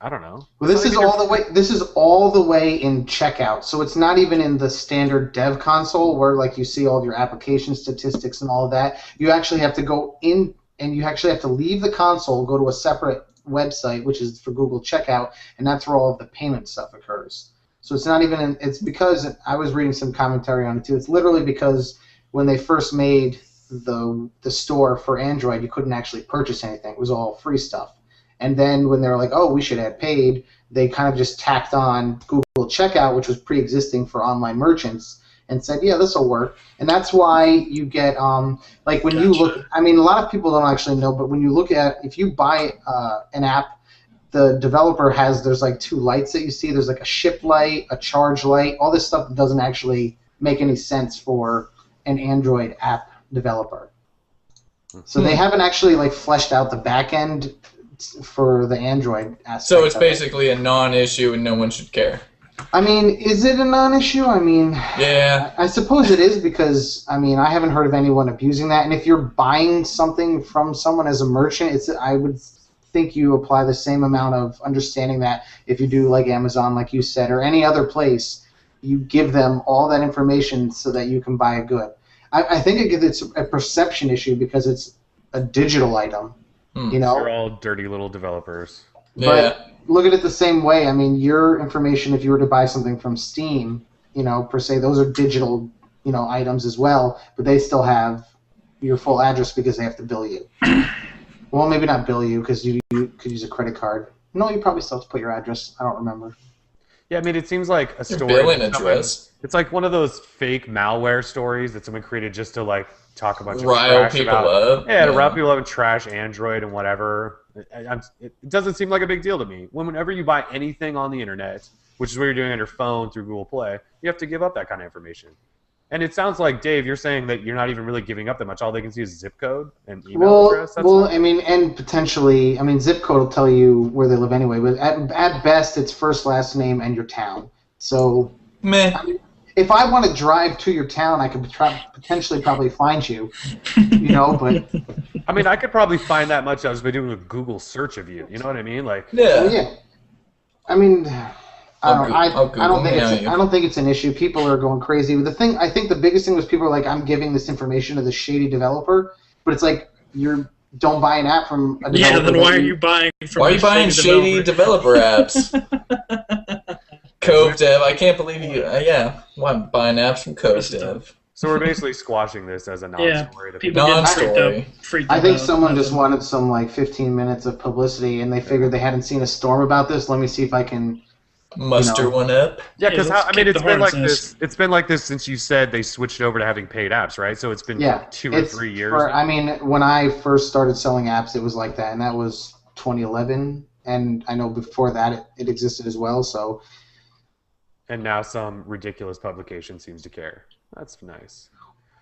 I don't know. Well, this is all the way. This is all the way in checkout. So it's not even in the standard dev console where like you see all of your application statistics and all of that. You actually have to go in, and you actually have to leave the console, go to a separate website, which is for Google Checkout, and that's where all of the payment stuff occurs. So it's not even it's because I was reading some commentary on it too. It's literally because when they first made the store for Android, you couldn't actually purchase anything. It was all free stuff. And then when they were like, oh, we should add paid, they kind of just tacked on Google Google Checkout, which was pre-existing for online merchants, and said, yeah, this will work. And that's why you get, like when you look, I mean, a lot of people don't actually know, but when you look at, if you buy an app, the developer there's like 2 lights that you see. There's like a ship light, a charge light, all this stuff that doesn't actually make any sense for an Android app developer. So they haven't actually like fleshed out the back end for the Android aspect. So it's basically a non-issue and no one should care. I mean, is it a non-issue? I mean, yeah. I suppose it is because, I mean, I haven't heard of anyone abusing that. And if you're buying something from someone as a merchant, I would think you apply the same amount of understanding that if you do like Amazon, like you said, or any other place, you give them all that information so that you can buy a good. I think it's a perception issue because it's a digital item. You know? They're all dirty little developers. But look at it the same way. I mean, your information, if you were to buy something from Steam, you know, per se, those are digital, you know, items as well, but they still have your full address because they have to bill you. Well, maybe not bill you because you could use a credit card. No, you probably still have to put your address. I don't remember. Yeah, I mean, it seems like a story. Billing address. It's like one of those fake malware stories that someone created just to like talk a bunch of rile trash people about. up. Yeah, to rile people up and trash Android and whatever. It doesn't seem like a big deal to me. Whenever you buy anything on the internet, which is what you're doing on your phone through Google Play, you have to give up that kind of information. And it sounds like, Dave, you're saying that you're not even really giving up that much. All they can see is zip code and email address. I mean, and potentially, I mean, zip code will tell you where they live anyway, but at best, it's first, last name, and your town. So, meh. I mean, if I want to drive to your town, I could potentially probably find you, you know, but... I mean, I could probably find that much just by doing a Google search of you. You know what I mean? Like, yeah. I mean... I don't think it's an issue. People are going crazy. I think the biggest thing was people are like, I'm giving this information to the shady developer, but it's like don't buy an app from a developer. Yeah, then why are you buying from Why are you buying shady developer apps? Cove Dev, I can't believe you. Why I'm buying apps from Cove Dev. So we're basically squashing this as a non-story. Yeah, people get freaked out. I think someone just wanted some like 15 minutes of publicity, and they figured they hadn't seen a storm about this. Let me see if I can muster one up. Yeah, because I mean, it's been like this. It's been like this since you said they switched over to having paid apps, right? So it's been 2 or 3 years. I mean, when I first started selling apps, it was like that, and that was 2011. And I know before that it existed as well. So. And now some ridiculous publication seems to care. That's nice.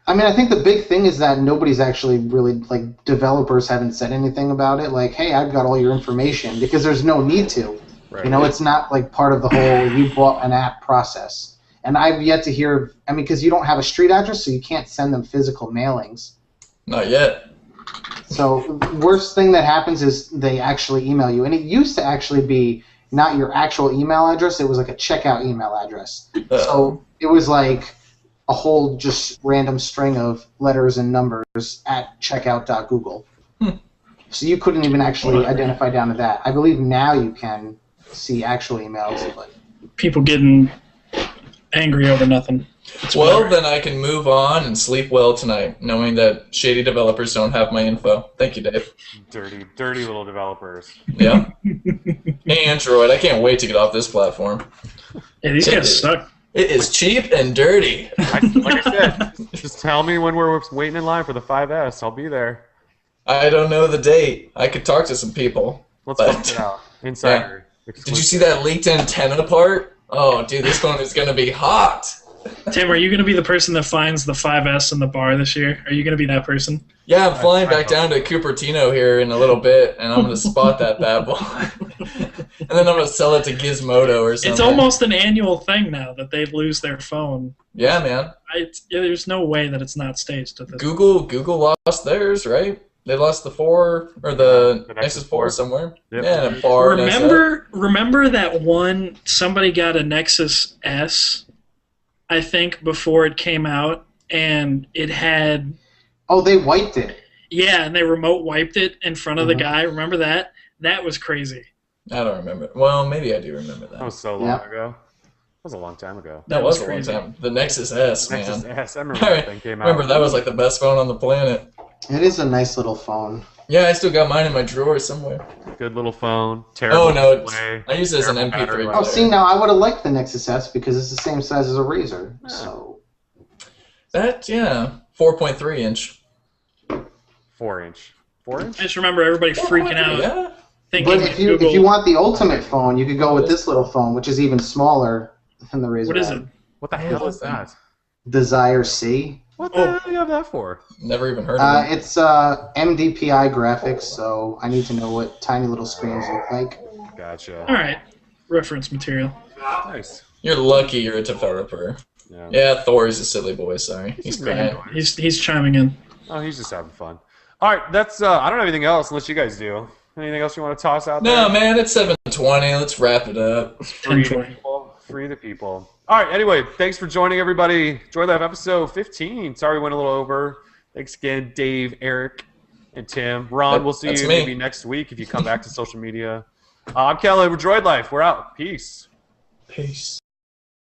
I mean, I think the big thing is that nobody's actually really, like, developers haven't said anything about it. Like, hey, I've got all your information, because there's no need to. Right. You know, it's not like part of the whole you bought an app process. And I've yet to hear, I mean, because you don't have a street address, so you can't send them physical mailings. Not yet. So the worst thing that happens is they actually email you. And it used to actually be not your actual email address, it was like a checkout email address. So it was like a whole just random string of letters and numbers at checkout.google. So you couldn't even actually identify down to that. I believe now you can see actual emails. But people getting angry over nothing. Well, then I can move on and sleep well tonight, knowing that shady developers don't have my info. Thank you, Dave. Dirty little developers. Yeah. Android, I can't wait to get off this platform. Yeah, these guys suck. It is cheap and dirty. Like I said, just tell me when we're waiting in line for the 5S. I'll be there. I don't know the date. I could talk to some people. Let's find it out. Insider. Yeah. Did you see that leaked antenna part? Oh, dude, this phone is going to be hot. Tim, are you going to be the person that finds the 5S in the bar this year? Are you going to be that person? Yeah, I'm flying back down to Cupertino here in a little bit, and I'm going to spot that bad boy. And then I'm going to sell it to Gizmodo or something. It's almost an annual thing now that they lose their phone. Yeah, man. There's no way that it's not staged at this point. Google lost theirs, right? They lost the 4 or the Nexus 4 somewhere. Yep. Yeah, a bar. Remember that one? Somebody got a Nexus S, I think, before it came out, and it had. Oh, they wiped it. Yeah, and they remote wiped it in front of the guy. Remember that? That was crazy. I don't remember. Well, maybe I do remember that. That was so long ago. That was a long time ago. That was a long time. The Nexus S, man. Nexus S. I remember that thing came out. Remember, that was like the best phone on the planet. It is a nice little phone. Yeah, I still got mine in my drawer somewhere. Good little phone. Terrible display. I use it as an Terrible MP3 battery player. Oh, see, now I would have liked the Nexus S because it's the same size as a Razr. So That, yeah, 4.3 inch. 4-inch. 4-inch? I just remember everybody freaking out, Yeah. thinking but if you want the ultimate phone, you could go with this little phone, which is even smaller than the Razr. What is it? What the hell is that? Desire C. What the hell do you have that for? Never even heard of it. It's MDPI graphics, so I need to know what tiny little screens look like. Gotcha. All right, reference material. Nice. You're lucky you're a developer. Yeah, Thor is a silly boy, sorry. He's crying. He's chiming in. Oh, he's just having fun. All right, that's. I don't have anything else unless you guys do. Anything else you want to toss out there? No, man, it's 7:20. Let's wrap it up. Free the people. Free the people. All right, anyway, thanks for joining, everybody. Droid Life episode 15. Sorry we went a little over. Thanks again, Dave, Eric, and Tim. Ron, we'll see you maybe next week if you come back to social media. I'm Kelly. We're Droid Life. We're out. Peace. Peace.